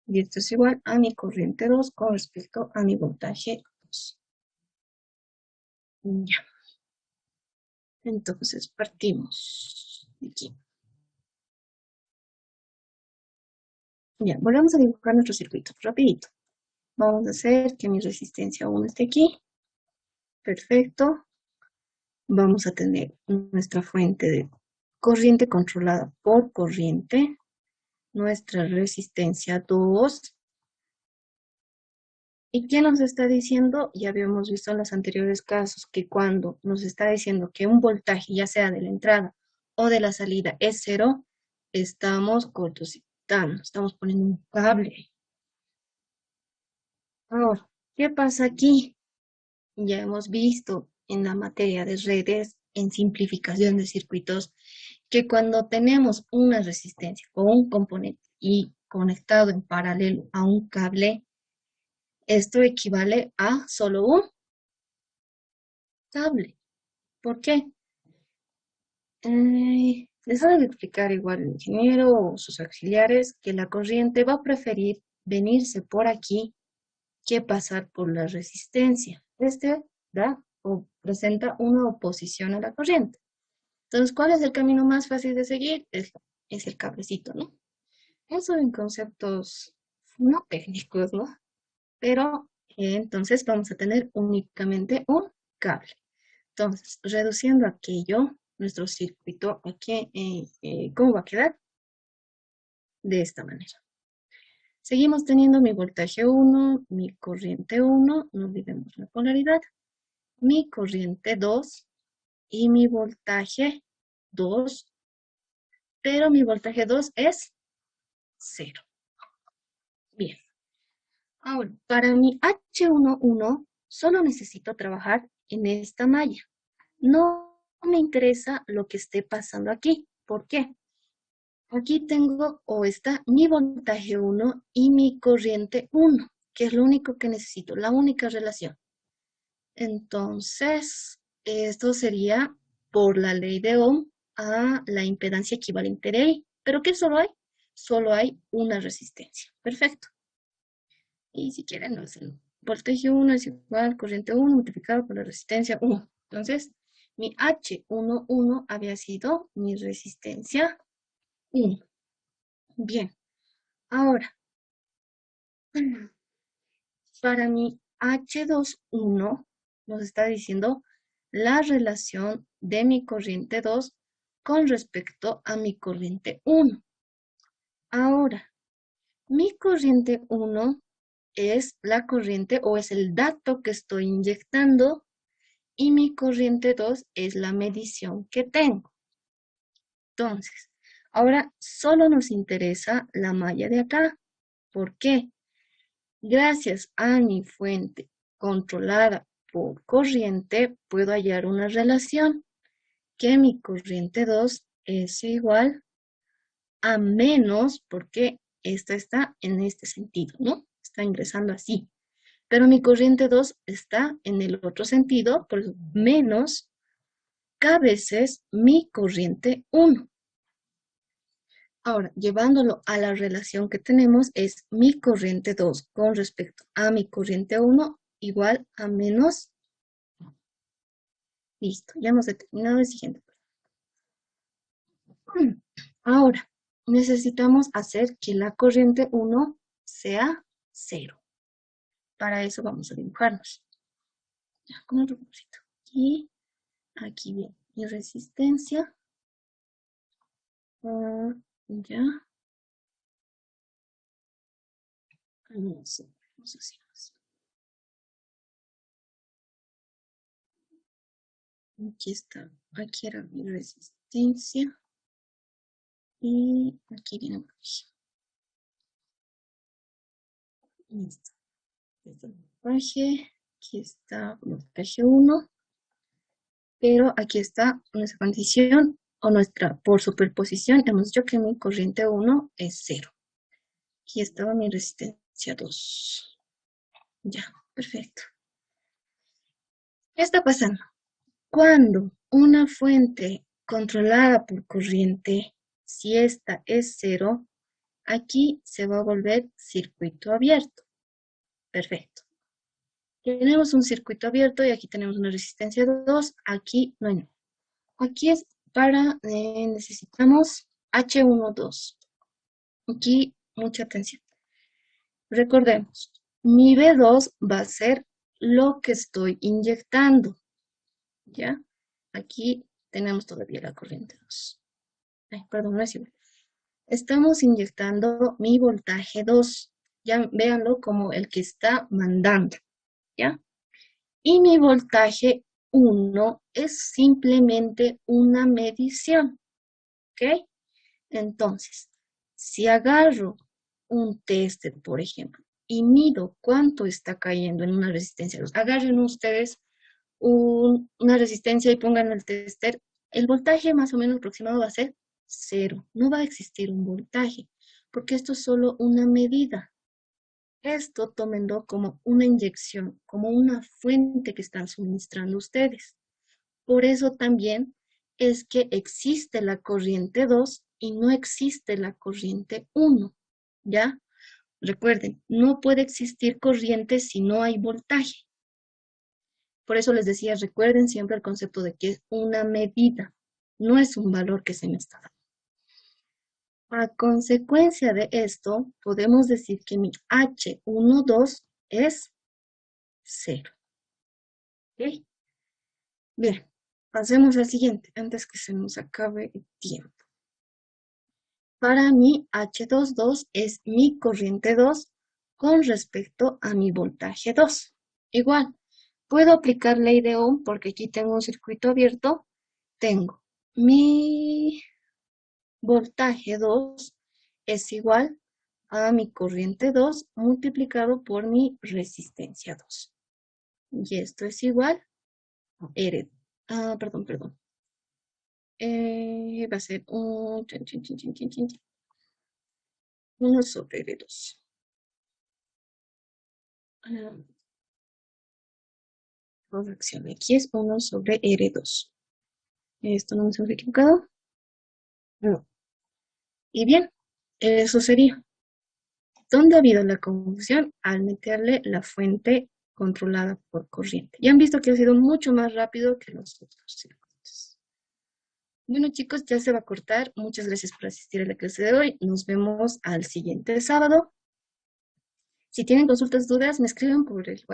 y esto es igual a mi corriente 2 con respecto a mi voltaje 2. Ya. Entonces partimos de aquí. Ya, volvemos a dibujar nuestro circuito, rapidito. Vamos a hacer que mi resistencia 1 esté aquí. Perfecto. Vamos a tener nuestra fuente de corriente controlada por corriente. Nuestra resistencia 2. ¿Y qué nos está diciendo? Ya habíamos visto en los anteriores casos que cuando nos está diciendo que un voltaje, ya sea de la entrada o de la salida, es cero, estamos cortocircuitando, estamos poniendo un cable. Ahora, ¿qué pasa aquí? Ya hemos visto en la materia de redes, en simplificación de circuitos, que cuando tenemos una resistencia o un componente y conectado en paralelo a un cable, esto equivale a solo un cable. ¿Por qué? Les debe explicar igual el ingeniero o sus auxiliares que la corriente va a preferir venirse por aquí que pasar por la resistencia. Este da o presenta una oposición a la corriente. Entonces, ¿cuál es el camino más fácil de seguir? Es el cablecito, ¿no? Eso en conceptos no técnicos, ¿no? Pero entonces vamos a tener únicamente un cable. Entonces, reduciendo aquello, nuestro circuito aquí, ¿cómo va a quedar? De esta manera. Seguimos teniendo mi voltaje 1, mi corriente 1, no olvidemos la polaridad, mi corriente 2 y mi voltaje 2, pero mi voltaje 2 es 0. Bien, ahora, para mi H11 solo necesito trabajar en esta malla. No me interesa lo que esté pasando aquí. ¿Por qué? Aquí tengo o está mi voltaje 1 y mi corriente 1, que es lo único que necesito, la única relación. Entonces, esto sería por la ley de Ohm a la impedancia equivalente de I. ¿Pero qué solo hay? Solo hay una resistencia. Perfecto. Y si quieren, lo hacen. Voltaje 1 es igual corriente 1 multiplicado por la resistencia 1. Entonces, mi H11 había sido mi resistencia 1. Bien. Ahora, para mi H21 nos está diciendo la relación de mi corriente 2 con respecto a mi corriente 1. Ahora, mi corriente 1 es la corriente o es el dato que estoy inyectando y mi corriente 2 es la medición que tengo. Entonces, ahora solo nos interesa la malla de acá. ¿Por qué? Gracias a mi fuente controlada por corriente, puedo hallar una relación que mi corriente 2 es igual a menos, porque esta está en este sentido, ¿no? Está ingresando así. Pero mi corriente 2 está en el otro sentido, por eso menos K veces mi corriente 1. Ahora, llevándolo a la relación que tenemos, es mi corriente 2 con respecto a mi corriente 1 igual a menos. Listo, ya hemos determinado el siguiente. Ahora, necesitamos hacer que la corriente 1 sea 0. Para eso vamos a dibujarnos. Ya, con el propósito. Y aquí viene mi resistencia. Ya. No sé, vamos a hacer así. Aquí está, aquí era mi resistencia y aquí viene el voltaje. Listo. Este es el voltaje, aquí está el voltaje 1, pero aquí está nuestra condición o nuestra, por superposición, hemos dicho que mi corriente 1 es 0. Aquí estaba mi resistencia 2. Ya, perfecto. ¿Qué está pasando? Cuando una fuente controlada por corriente, si esta es 0, aquí se va a volver circuito abierto. Perfecto. Tenemos un circuito abierto y aquí tenemos una resistencia 2. Aquí no hay nada. Aquí es para, necesitamos H12. Aquí mucha atención. Recordemos, mi B2 va a ser lo que estoy inyectando. ¿Ya? Aquí tenemos todavía la corriente 2. Ay, perdón, no es igual. Estamos inyectando mi voltaje 2. Ya véanlo como el que está mandando, ¿ya? Y mi voltaje 1 es simplemente una medición, ¿ok? Entonces, si agarro un tester, por ejemplo, y mido cuánto está cayendo en una resistencia, agarren ustedes una resistencia y pongan el tester, el voltaje más o menos aproximado va a ser 0. No va a existir un voltaje, porque esto es solo una medida. Esto tómenlo como una inyección, como una fuente que están suministrando ustedes. Por eso también es que existe la corriente 2 y no existe la corriente 1, ¿ya? Recuerden, no puede existir corriente si no hay voltaje. Por eso les decía, recuerden siempre el concepto de que es una medida, no es un valor que se me está dando. A consecuencia de esto, podemos decir que mi H12 es 0. ¿Ok? Bien, pasemos al siguiente, antes que se nos acabe el tiempo. Para mí, H22 es mi corriente 2 con respecto a mi voltaje 2. Igual, puedo aplicar ley de Ohm porque aquí tengo un circuito abierto. Tengo mi voltaje 2 es igual a mi corriente 2 multiplicado por mi resistencia 2. Y esto es igual a R. Perdón. Va a ser un 1 sobre R2. Corrección, aquí es 1 sobre R2. ¿Esto no me hemos equivocado? No. Y bien, eso sería. ¿Dónde ha habido la confusión? Al meterle la fuente controlada por corriente. Ya han visto que ha sido mucho más rápido que los otros circuitos. Bueno, chicos, ya se va a cortar. Muchas gracias por asistir a la clase de hoy. Nos vemos al siguiente sábado. Si tienen consultas, dudas, me escriben por el WhatsApp.